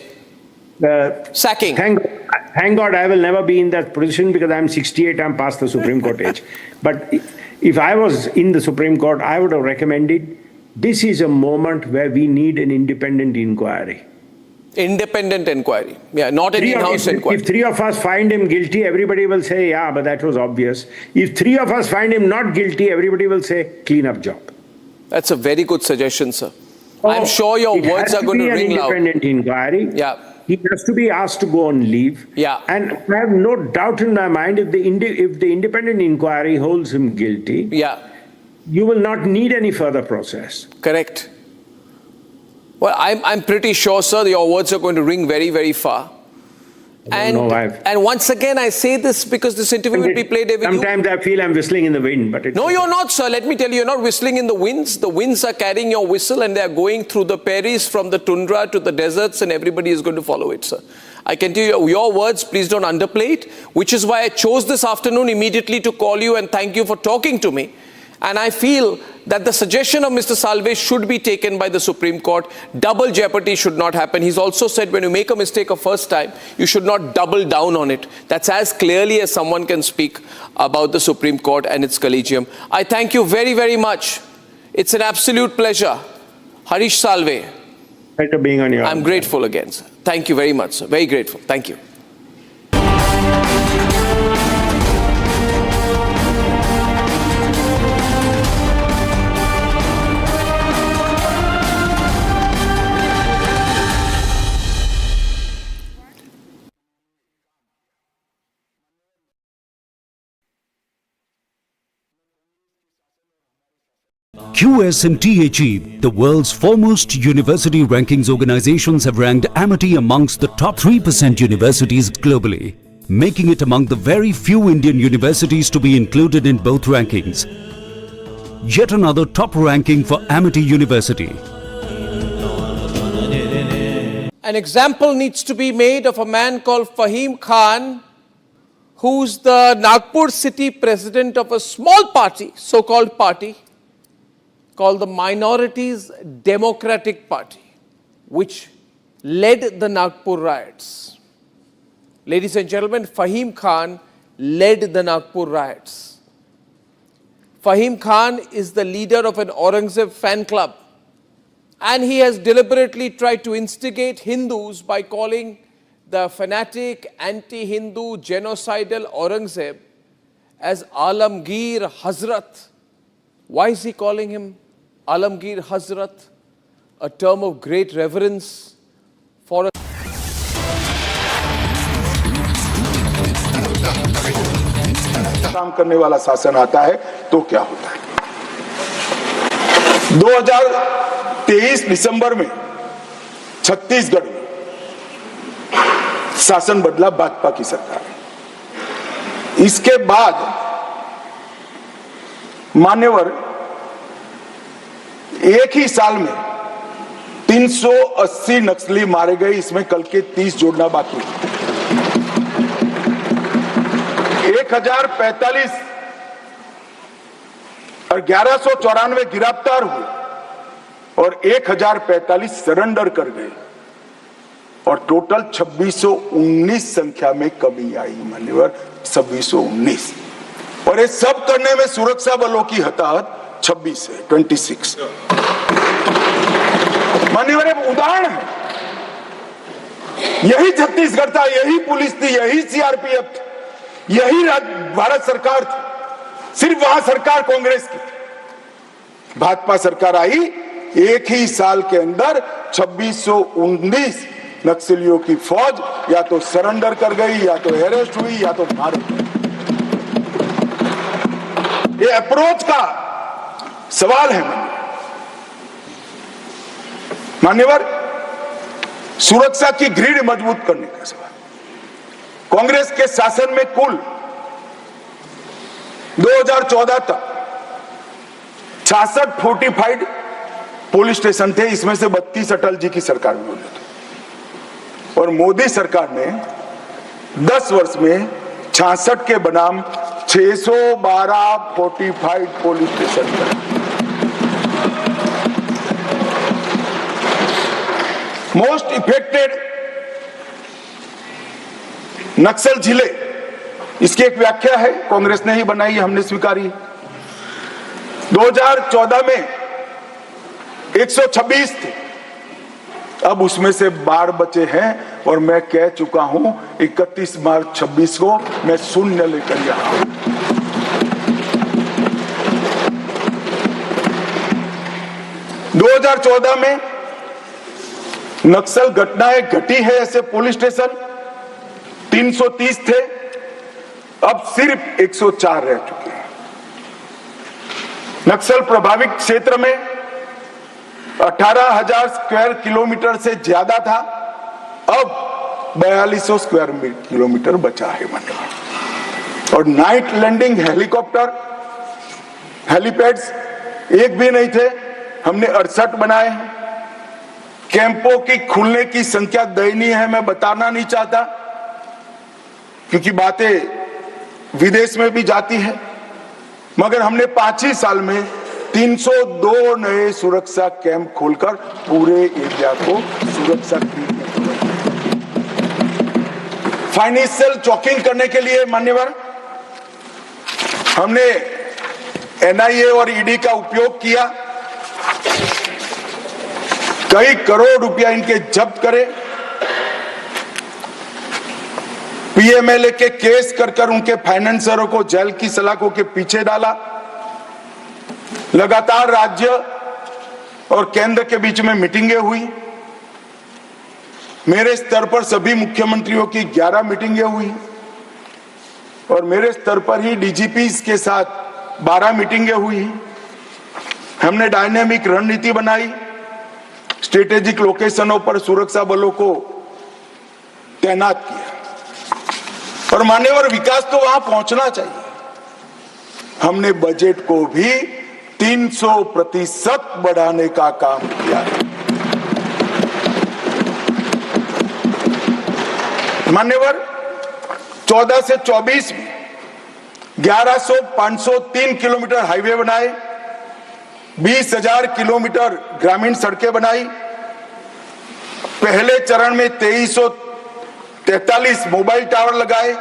Sacking. Thank God I will never be in that position because I'm 68, I'm past the Supreme Court age. But if I was in the Supreme Court, I would have recommended this is a moment where we need an independent inquiry. Independent inquiry. Yeah, not an in-house inquiry. If three of us find him guilty, everybody will say, yeah, but that was obvious. If three of us find him not guilty, everybody will say, clean up job. That's a very good suggestion, sir. I'm sure your words are going to ring loud. It has to be an independent inquiry. Yeah. He has to be asked to go on leave. Yeah. And I have no doubt in my mind if the independent inquiry holds him guilty, yeah, you will not need any further process. Correct. Well, I'm pretty sure, sir, your words are going to ring very, very far. And once again, I say this because this interview will be played every Sometimes I feel I'm whistling in the wind, but no, you're not, sir. Let me tell you, you're not whistling in the winds. The winds are carrying your whistle and they're going through the prairies from the tundra to the deserts and everybody is going to follow it, sir. I can tell you, your words, please don't underplay it, which is why I chose this afternoon immediately to call you and thank you for talking to me. And I feel that the suggestion of Mr. Salve should be taken by the Supreme Court. Double jeopardy should not happen. He's also said when you make a mistake a first time, you should not double down on it. That's as clearly as someone can speak about the Supreme Court and its collegium. I thank you very, very much. It's an absolute pleasure. Harish Salve. Pleasure being on your I'm grateful again, sir. Thank you very much, sir. Very grateful. Thank you. QS and THE, the world's foremost university rankings organizations, have ranked Amity amongst the top 3% universities globally, making it among the very few Indian universities to be included in both rankings. Yet another top ranking for Amity University. An example needs to be made of a man called Fahim Khan, who's the Nagpur city president of a small party, so-called party, called the Minorities Democratic Party, which led the Nagpur riots. Ladies and gentlemen, Fahim Khan led the Nagpur riots. Fahim Khan is the leader of an Aurangzeb fan club, and he has deliberately tried to instigate Hindus by calling the fanatic, anti-Hindu, genocidal Aurangzeb as Alamgir Hazrat. Why is he calling him Alamgir Hazrat? A term of great reverence for a काम करने वाला शासन आता है तो क्या होता है। 2023 दिसंबर में छत्तीसगढ़ में शासन बदला, भाजपा की सरकार। इसके बाद मान्यवर एक ही साल में 380 नक्सली मारे गए, इसमें कल के 30 जोड़ना बाकी। 1045 और 1194 गिरफ्तार हुए और 1045 सरेंडर कर गए और टोटल 2619 संख्या में कमी आई। मान्यवर 2619, और ये सब करने में सुरक्षा बलों की हताहत 26 है, 26। मान्यवर एक उदाहरण है, यही छत्तीसगढ़ था, यही पुलिस थी, यही सीआरपीएफ थी, यही भारत सरकार थी, सिर्फ वहां सरकार कांग्रेस की। भाजपा सरकार आई, एक ही साल के अंदर 2619 नक्सलियों की फौज या तो सरेंडर कर गई, या तो अरेस्ट हुई, या तो मार गई। ये अप्रोच का सवाल है। मान्यवर सुरक्षा की ग्रिड मजबूत करने का सवाल। कांग्रेस के शासन में कुल 2014 तक 66 फोर्टिफाइड पुलिस स्टेशन थे, इसमें से 32 अटल जी की सरकार में हुए थे, और मोदी सरकार ने 10 वर्ष में 66 के बनाम 612 फोर्टिफाइड पुलिस स्टेशन बनाए। मोस्ट इफेक्टेड नक्सल जिले, इसकी एक व्याख्या है, कांग्रेस ने ही बनाई, हमने स्वीकारी। 2014 में 126 थे, अब उसमें से 12 बचे हैं, और मैं कह चुका हूं 31 मार्च 26 को मैं शून्य लेकर यहां हूं। में नक्सल घटनाएं घटी है ऐसे पुलिस स्टेशन 330 थे, अब सिर्फ 104 रह चुके हैं। नक्सल प्रभावित क्षेत्र में 18,000 स्क्वायर किलोमीटर से ज्यादा था, अब 4200 स्क्वायर किलोमीटर बचा है। और नाइट लैंडिंग हेलीकॉप्टर हेलीपैड्स एक भी नहीं थे, हमने 68 बनाए हैं। कैंपों की खुलने की संख्या दयनीय है, मैं बताना नहीं चाहता क्योंकि बातें विदेश में भी जाती है, मगर हमने 5 ही साल में 302 नए सुरक्षा कैंप खोलकर पूरे एरिया को सुरक्षा की। फाइनेंशियल चॉकिंग करने के लिए मान्यवर हमने एनआईए और ईडी का उपयोग किया, कई करोड़ रुपया इनके जब्त करे, पीएमएलए के केस कर उनके फाइनेंसरों को जेल की सलाखों के पीछे डाला। लगातार राज्य और केंद्र के बीच में मीटिंगें हुई, मेरे स्तर पर सभी मुख्यमंत्रियों की 11 मीटिंगें हुई, और मेरे स्तर पर ही डीजीपी के साथ 12 मीटिंगें हुई। हमने डायनेमिक रणनीति बनाई, स्ट्रेटेजिक लोकेशनों पर सुरक्षा बलों को तैनात किया, और मान्यवर विकास तो वहां पहुंचना चाहिए। हमने बजट को भी 300% बढ़ाने का काम किया है। मान्यवर 14 से 24 में 11,503 किलोमीटर हाईवे बनाए, 20,000 किलोमीटर ग्रामीण सड़कें बनाई। पहले चरण में 2343 मोबाइल टावर लगाए,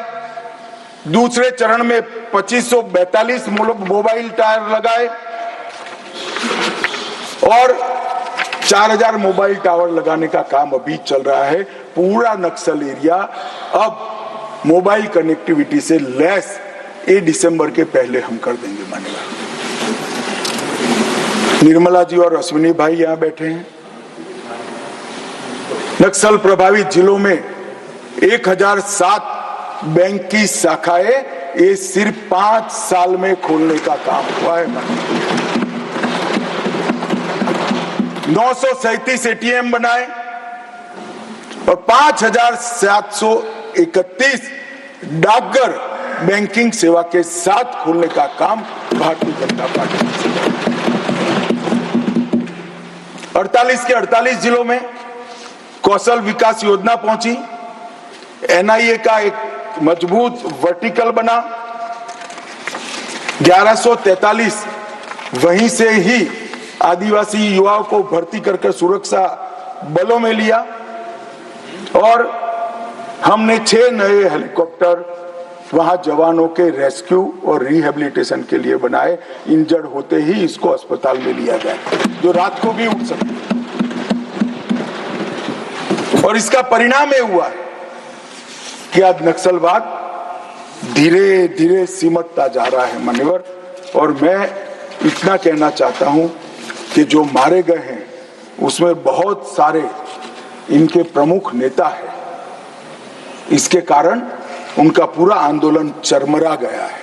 दूसरे चरण में 2542 मोबाइल टावर लगाए, और 4000 मोबाइल टावर लगाने का काम अभी चल रहा है। पूरा नक्सल एरिया अब मोबाइल कनेक्टिविटी से लैस ये दिसंबर के पहले हम कर देंगे। मानेगा निर्मला जी और अश्विनी भाई यहां बैठे हैं। नक्सल प्रभावित जिलों में 1007 बैंक की शाखाएं ये सिर्फ 5 साल में खोलने का काम हुआ है। 937 एटीएम बनाए और 5,731 डाकघर बैंकिंग सेवा के साथ खोलने का काम भारतीय जनता पार्टी ने 48 के 48 जिलों में कौशल विकास योजना पहुंची, एनआईए का एक मजबूत वर्टिकल बना, 1143 वहीं से ही आदिवासी युवाओं को भर्ती करके सुरक्षा बलों में लिया और हमने 6 नए हेलीकॉप्टर वहां जवानों के रेस्क्यू और रिहेबिलिटेशन के लिए बनाए। इंजर्ड होते ही इसको अस्पताल में लिया गया, जो रात को भी उठ सकते। और इसका परिणाम ये हुआ कि आज नक्सलवाद धीरे धीरे सिमटता जा रहा है मान्यवर। और मैं इतना कहना चाहता हूं कि जो मारे गए हैं उसमें बहुत सारे इनके प्रमुख नेता हैं। इसके कारण उनका पूरा आंदोलन चरमरा गया है,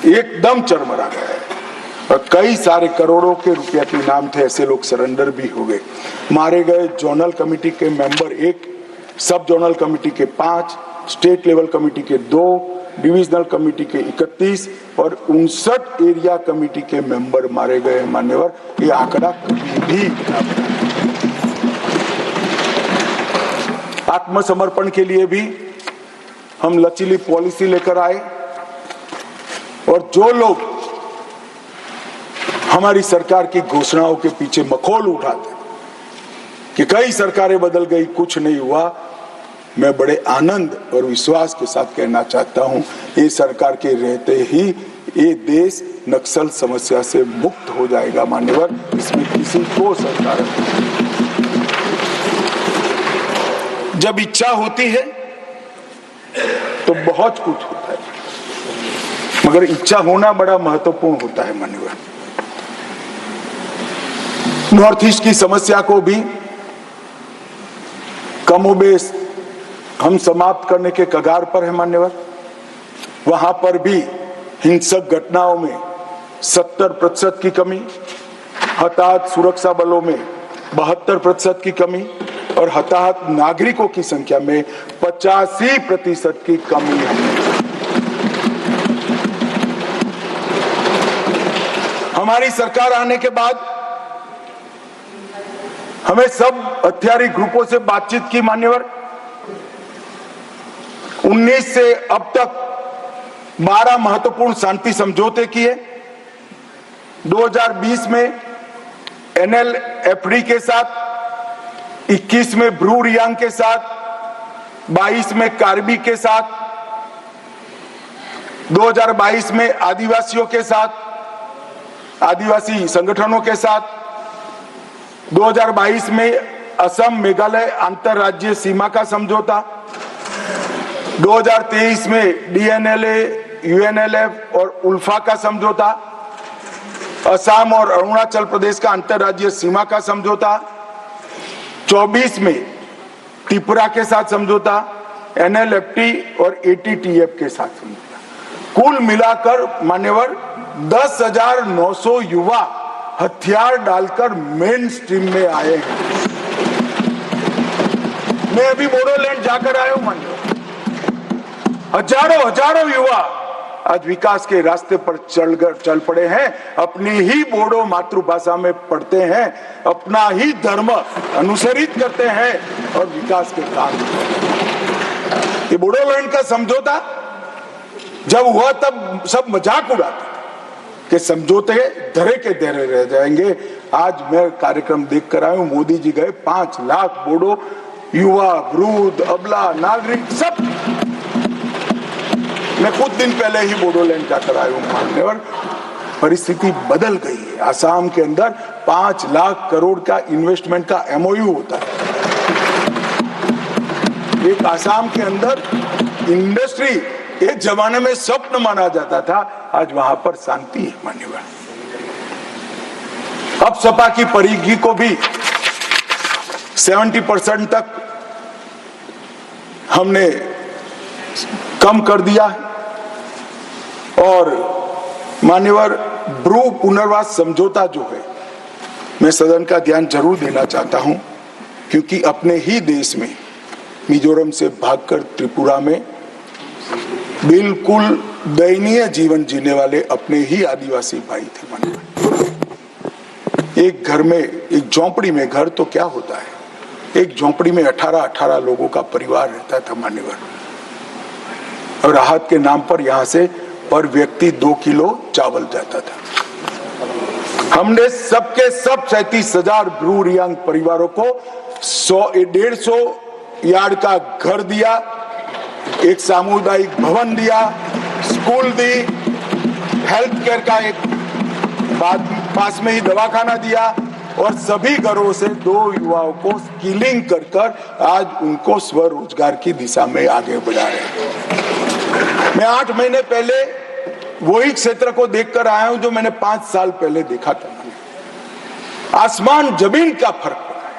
एकदम चरमरा गया है। और कई सारे करोड़ों के रुपया के इनाम थे, ऐसे लोग सरेंडर भी हो गए। मारे गए जोनल कमेटी के मेंबर 1, सब जोनल कमेटी के 5, स्टेट लेवल कमेटी के 2, डिविजनल कमेटी के 31 और 59 एरिया कमेटी के मेंबर मारे गए मान्यवर। ये आंकड़ा कभी भी आत्मसमर्पण के लिए भी हम लचीली पॉलिसी लेकर आए और जो लोग हमारी सरकार की घोषणाओं के पीछे मखौल उठाते कि कई सरकारें बदल गई, कुछ नहीं हुआ, मैं बड़े आनंद और विश्वास के साथ कहना चाहता हूं, ये सरकार के रहते ही ये देश नक्सल समस्या से मुक्त हो जाएगा मान्यवर। इसमें किसी को सरकार जब इच्छा होती है तो बहुत कुछ होता है, मगर इच्छा होना बड़ा महत्वपूर्ण होता है मान्यवर। नॉर्थ ईस्ट की समस्या को भी कमोबेश हम समाप्त करने के कगार पर है मान्यवर। वहां पर भी हिंसक घटनाओं में 70% की कमी, हताहत सुरक्षा बलों में 72% की कमी और हताहत नागरिकों की संख्या में 85% की कमी है। हमारी सरकार आने के बाद हमें सब हथियारी ग्रुपों से बातचीत की मान्यवर। 19 से अब तक 12 महत्वपूर्ण शांति समझौते किए। 2020 में एनएलएफडी के साथ, 21 में ब्रू रियांग के साथ, 22 में कार्बी के साथ, 2022 में आदिवासियों के साथ, आदिवासी संगठनों के साथ, 2022 में असम मेघालय अंतरराज्यीय सीमा का समझौता, 2023 में डीएनएलए, यूएनएलएफ और उल्फा का समझौता, असम और अरुणाचल प्रदेश का अंतरराज्यीय सीमा का समझौता, 24 में त्रिपुरा के साथ समझौता, एनएलएफटी और एटीटीएफ के साथ समझौता। कुल मिलाकर मान्यवर 10,900 युवा हथियार डालकर मेन स्ट्रीम में आए हैं। मैं अभी बोडोलैंड जाकर आया हूं मान्यवर। हजारों युवा आज विकास के रास्ते पर चल पड़े हैं, अपनी ही बोडो मातृभाषा में पढ़ते हैं, अपना ही धर्म अनुसरित करते हैं और विकास के काम। ये बोडोलैंड का समझौता जब हुआ तब सब मजाक उड़ाते कि समझौते धरे के धरे रह जाएंगे। आज मैं कार्यक्रम देख कर आया हूं, मोदी जी गए, 5 लाख बोडो युवा, वृद्ध, अबला, नागरिक सब। मैं कुछ दिन पहले ही बोडोलैंड जाकर आया हूं मान्यवर। परिस्थिति बदल गई है। आसाम के अंदर 5 लाख करोड़ का इन्वेस्टमेंट का एमओयू होता है। एक आसाम के अंदर इंडस्ट्री एक जमाने में स्वप्न माना जाता था, आज वहां पर शांति है मान्यवर। अब सपा की परिधि को भी 70% तक हमने कम कर दिया है। और मान्यवर ब्रू पुनर्वास समझौता जो है, मैं सदन का ध्यान जरूर देना चाहता हूं, क्योंकि अपने ही देश में मिजोरम से भागकर त्रिपुरा में बिल्कुल दयनीय जीवन जीने वाले अपने ही आदिवासी भाई थे मान्यवर। एक घर में, एक झोंपड़ी में, घर तो क्या होता है, एक झोंपड़ी में 18 लोगों का परिवार रहता था मान्यवर, और राहत के नाम पर यहां से पर व्यक्ति 2 किलो चावल जाता था। हमने सबके सब 37,000 ब्रू रियांग परिवारों को 150 यार्ड का घर दिया, एक सामुदायिक भवन दिया, स्कूल दी, हेल्थ केयर का एक पास में ही दवाखाना दिया, और सभी घरों से 2 युवाओं को स्किलिंग कर आज उनको स्वरोजगार की दिशा में आगे बढ़ा रहे हैं। मैं 8 महीने पहले वही क्षेत्र को देखकर आया हूं जो मैंने 5 साल पहले देखा था। आसमान जमीन का फर्क पड़ा है,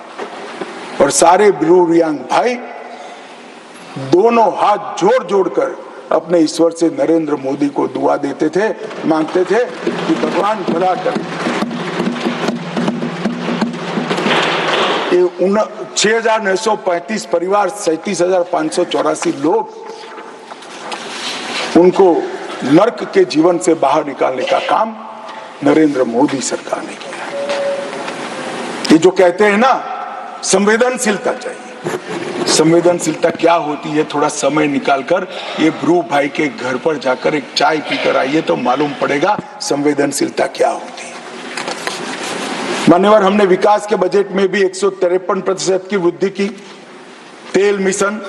और सारे ब्रू रियांग भाई दोनों हाथ जोड़कर अपने ईश्वर से नरेंद्र मोदी को दुआ देते थे, मांगते थे कि भगवान भला करे। 6,935 परिवार, 37,584 लोग, उनको नर्क के जीवन से बाहर निकालने का काम नरेंद्र मोदी सरकार ने किया। ये जो कहते हैं ना संवेदनशीलता चाहिए, संवेदनशीलता क्या होती है, थोड़ा समय निकालकर ये ब्रू भाई के घर पर जाकर एक चाय पीकर आइए तो मालूम पड़ेगा संवेदनशीलता क्या होती है। मान्यवर, हमने विकास के बजट में भी 153% की वृद्धि की। तेल मिशन,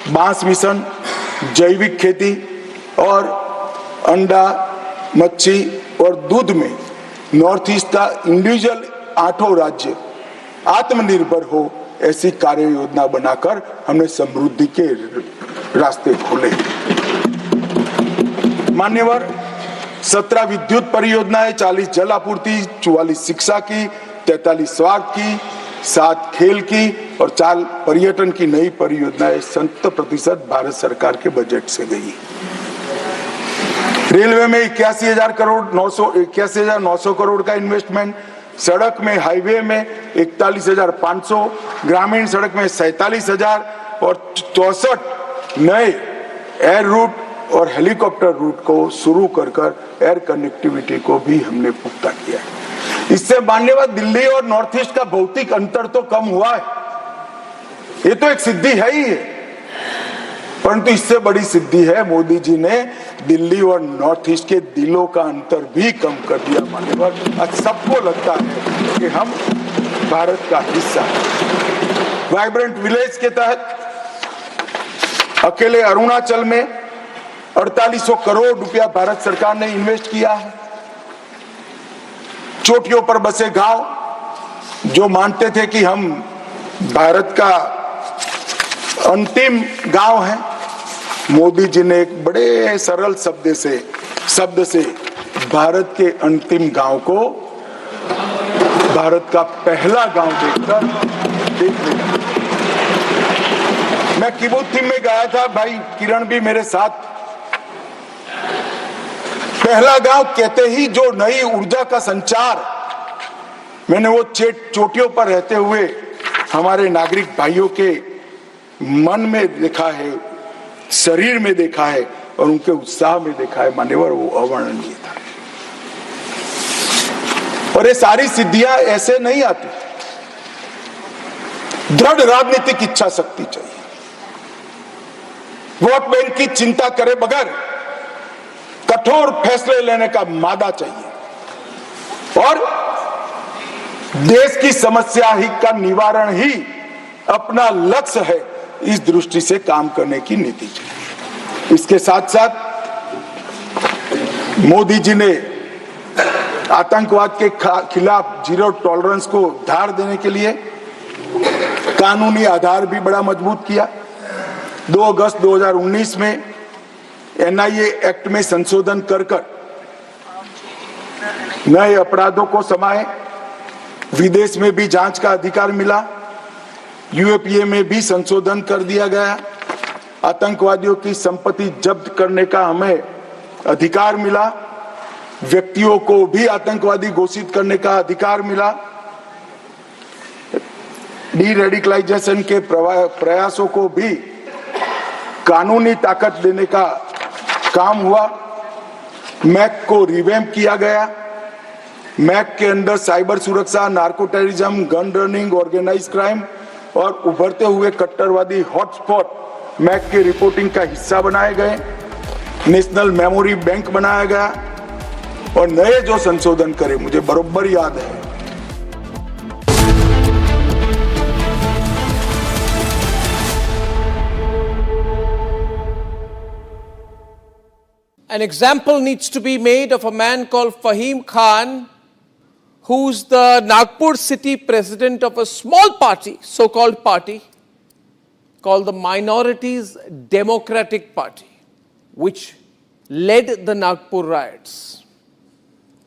बांस मिशन, जैविक खेती और अंडा, मच्छी और दूध में नॉर्थ ईस्ट का इंडिविजुअल 8 राज्य आत्मनिर्भर हो, ऐसी कार्य योजना बनाकर हमने समृद्धि के रास्ते खोले। मान्यवर, 17 विद्युत परियोजनाएं, 40 जल आपूर्ति, 44 शिक्षा की, 43 स्वास्थ्य की, 7 खेल की और 4 पर्यटन की नई परियोजनाएं 100% भारत सरकार के बजट से गई। रेलवे में 81,900 करोड़ का इन्वेस्टमेंट, सड़क में, हाईवे में 41,500, ग्रामीण सड़क में 47,000 और 64 नए एयर रूट और हेलीकॉप्टर रूट को शुरू कर एयर कनेक्टिविटी को भी हमने पुख्ता किया है। इससे मान्यवर दिल्ली और नॉर्थ ईस्ट का भौतिक अंतर तो कम हुआ है, ये तो एक सिद्धि है ही है, परंतु इससे बड़ी सिद्धि है मोदी जी ने दिल्ली और नॉर्थ ईस्ट के दिलों का अंतर भी कम कर दिया। मान्यवर, आज सबको लगता है कि हम भारत का हिस्सा हैं। वाइब्रेंट विलेज के तहत अकेले अरुणाचल में 4800 करोड़ रुपया भारत सरकार ने इन्वेस्ट किया है। चोटियों पर बसे गांव जो मानते थे कि हम भारत का अंतिम गांव है, मोदी जी ने एक बड़े सरल शब्द से भारत के अंतिम गांव को भारत का पहला गांव देख लिया। मैं किबुत्थिम में गया था, भाई किरण भी मेरे साथ। पहला गांव कहते ही जो नई ऊर्जा का संचार मैंने वो चोटियों पर रहते हुए हमारे नागरिक भाइयों के मन में देखा है, शरीर में देखा है और उनके उत्साह में देखा है मान्यवर, वो अवर्णनीय था। और ये सारी सिद्धियां ऐसे नहीं आती, दृढ़ राजनीतिक इच्छा शक्ति चाहिए। वोट बैंक की चिंता करे बगैर कठोर फैसले लेने का मादा चाहिए, और देश की समस्या ही का निवारण ही अपना लक्ष्य है, इस दृष्टि से काम करने की नीति चाहिए। इसके साथ साथ मोदी जी ने आतंकवाद के खिलाफ जीरो टॉलरेंस को धार देने के लिए कानूनी आधार भी बड़ा मजबूत किया। 2 अगस्त 2019 में एनआईए एक्ट में संशोधन कर नए अपराधों को समाये, विदेश में भी जांच का अधिकार मिला, यूएपीए में भी संशोधन कर दिया गया, आतंकवादियों की संपत्ति जब्त करने का हमें अधिकार मिला, व्यक्तियों को भी आतंकवादी घोषित करने का अधिकार मिला, डी रेडिकलाइजेशन के प्रयासों को भी कानूनी ताकत देने का काम हुआ, मैक को रिवैम्प किया गया, मैक के अंदर साइबर सुरक्षा, narco terrorism, gun running, organise crime और उभरते हुए कट्टरवादी हॉटस्पॉट मैक के रिपोर्टिंग का हिस्सा बनाए गए। नेशनल मेमोरी बैंक बनाया गया और नए जो संशोधन करे, मुझे बरोबर याद है, An example needs to be made of a man called Fahim Khan, who's the Nagpur city president of a small party, so-called party, called the Minorities Democratic Party, which led the Nagpur riots.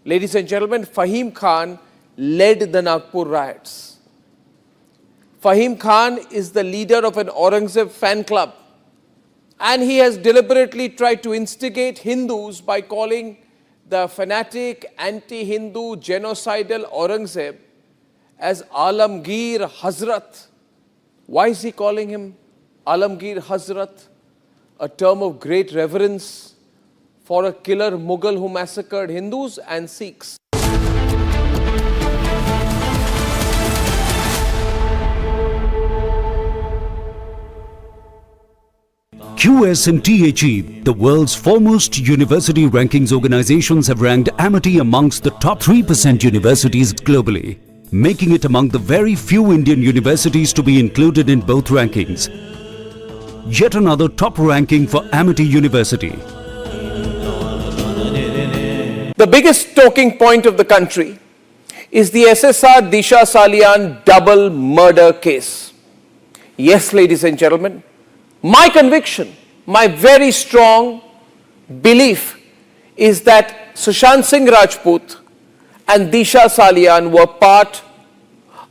Ladies and gentlemen, Fahim Khan led the Nagpur riots. Fahim Khan is the leader of an Aurangzeb fan club, and he has deliberately tried to instigate Hindus by calling the fanatic, anti-Hindu, genocidal Aurangzeb as Alamgir Hazrat. Why is he calling him Alamgir Hazrat? A term of great reverence for a killer Mughal who massacred Hindus and Sikhs. QS and THE, the world's foremost university rankings organizations, have ranked Amity amongst the top 3% universities globally, making it among the very few Indian universities to be included in both rankings. Yet another top ranking for Amity University. The biggest talking point of the country is the SSR Disha Salian double murder case. Yes, ladies and gentlemen, my conviction, my very strong belief is that Sushant Singh Rajput and Disha Salian were part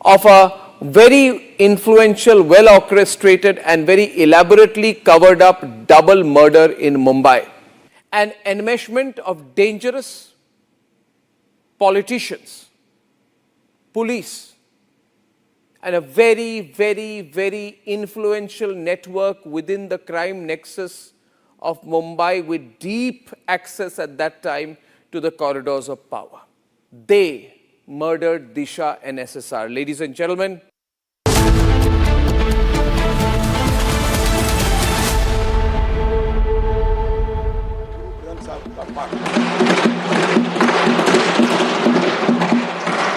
of a very influential, well-orchestrated and very elaborately covered up double murder in Mumbai. An enmeshment of dangerous politicians, police, and a very, very, very influential network within the crime nexus of Mumbai with deep access at that time to the corridors of power. They murdered Disha and SSR. Ladies and gentlemen,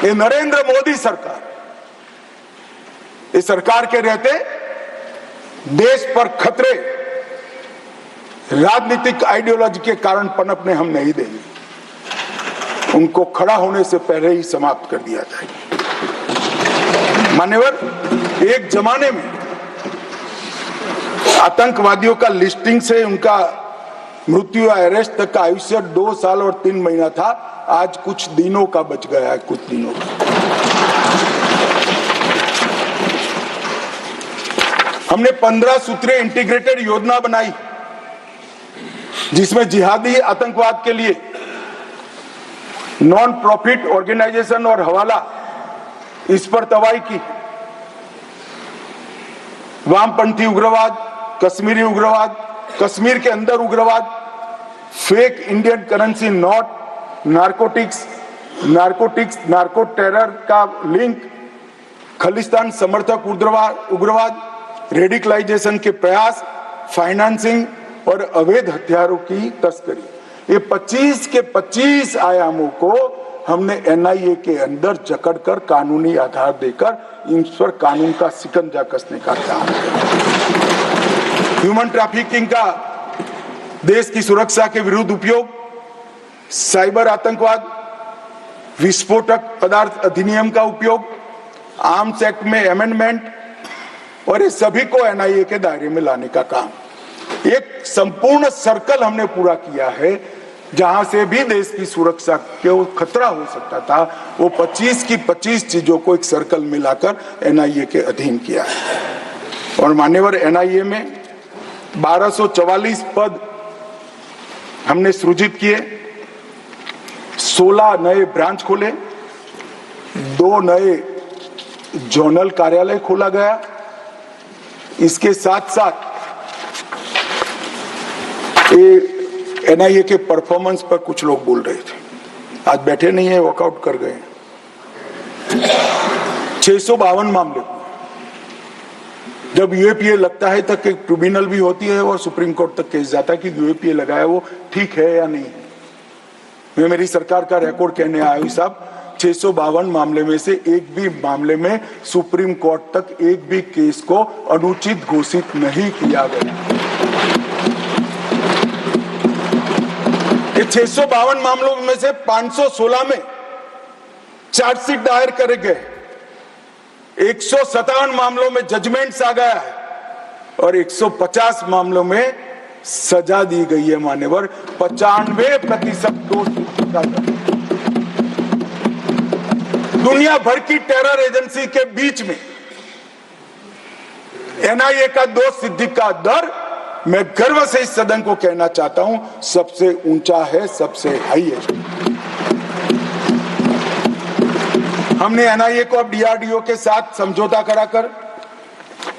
ये नरेंद्र मोदी सरकार, इस सरकार के रहते देश पर खतरे राजनीतिक आइडियोलॉजी के कारण पनपने हम नहीं देंगे। उनको खड़ा होने से पहले ही समाप्त कर दिया जाएगा। मान्यवर, एक जमाने में आतंकवादियों का लिस्टिंग से उनका मृत्यु या अरेस्ट तक का आयुष्य 2 साल और 3 महीना था। आज कुछ दिनों का बच गया है, कुछ दिनों का। हमने 15 सूत्रीय इंटीग्रेटेड योजना बनाई जिसमें जिहादी आतंकवाद के लिए नॉन प्रॉफिट ऑर्गेनाइजेशन और हवाला, इस पर तवाई की। वामपंथी उग्रवाद, कश्मीरी उग्रवाद, कश्मीर के अंदर उग्रवाद, fake Indian currency note, narcotics, narco terror का लिंक, खालिस्तान समर्थक उग्रवाद, रेडिकलाइजेशन के प्रयास, फाइनेंसिंग और अवैध हथियारों की तस्करी। ये 25 के 25 आयामों को हमने एनआईए के अंदर जकड़कर कानूनी आधार देकर इन पर कानून का शिकंजा कसने का काम किया। ह्यूमन ट्रैफिकिंग का देश की सुरक्षा के विरुद्ध उपयोग, साइबर आतंकवाद, विस्फोटक पदार्थ अधिनियम का उपयोग, आर्म्स एक्ट में अमेंडमेंट और ये सभी को एनआईए के दायरे में लाने का काम। एक संपूर्ण सर्कल हमने पूरा किया है। जहां से भी देश की सुरक्षा को खतरा हो सकता था, वो 25 की 25 चीजों को एक सर्कल में लाकर एनआईए के अधीन किया है। और मान्यवर, एनआईए में 1244 पद हमने सृजित किए, 16 नए ब्रांच खोले, 2 नए जोनल कार्यालय खोला गया। इसके साथ साथ एनआईए के परफॉर्मेंस पर कुछ लोग बोल रहे थे। आज बैठे नहीं है, वॉकआउट कर गए। 652 मामले, जब यूएपीए लगता है तक एक ट्रिब्यूनल भी होती है और सुप्रीम कोर्ट तक केस जाता है कि यूएपीए लगाया वो ठीक है या नहीं। मैं मेरी सरकार का रिकॉर्ड कहने आया हूं साहब, 652 मामले में से एक भी मामले में सुप्रीम कोर्ट तक एक भी केस को अनुचित घोषित नहीं किया गया। ये 652 मामलों में से 516 में चार्जशीट दायर करे गए, 157 मामलों में जजमेंट्स आ गया है और 150 मामलों में सजा दी गई है मान्यवर। 95% दोष का। दुनिया भर की टेरर एजेंसी के बीच में एनआईए का दोष सिद्धि का दर, मैं गर्व से इस सदन को कहना चाहता हूं, सबसे ऊंचा है, सबसे हाईएस्ट। हमने एनआईए को अब डीआरडीओ के साथ समझौता कराकर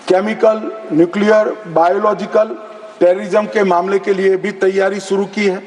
केमिकल, न्यूक्लियर, बायोलॉजिकल, टेररिज्म के मामले के लिए भी तैयारी शुरू की है।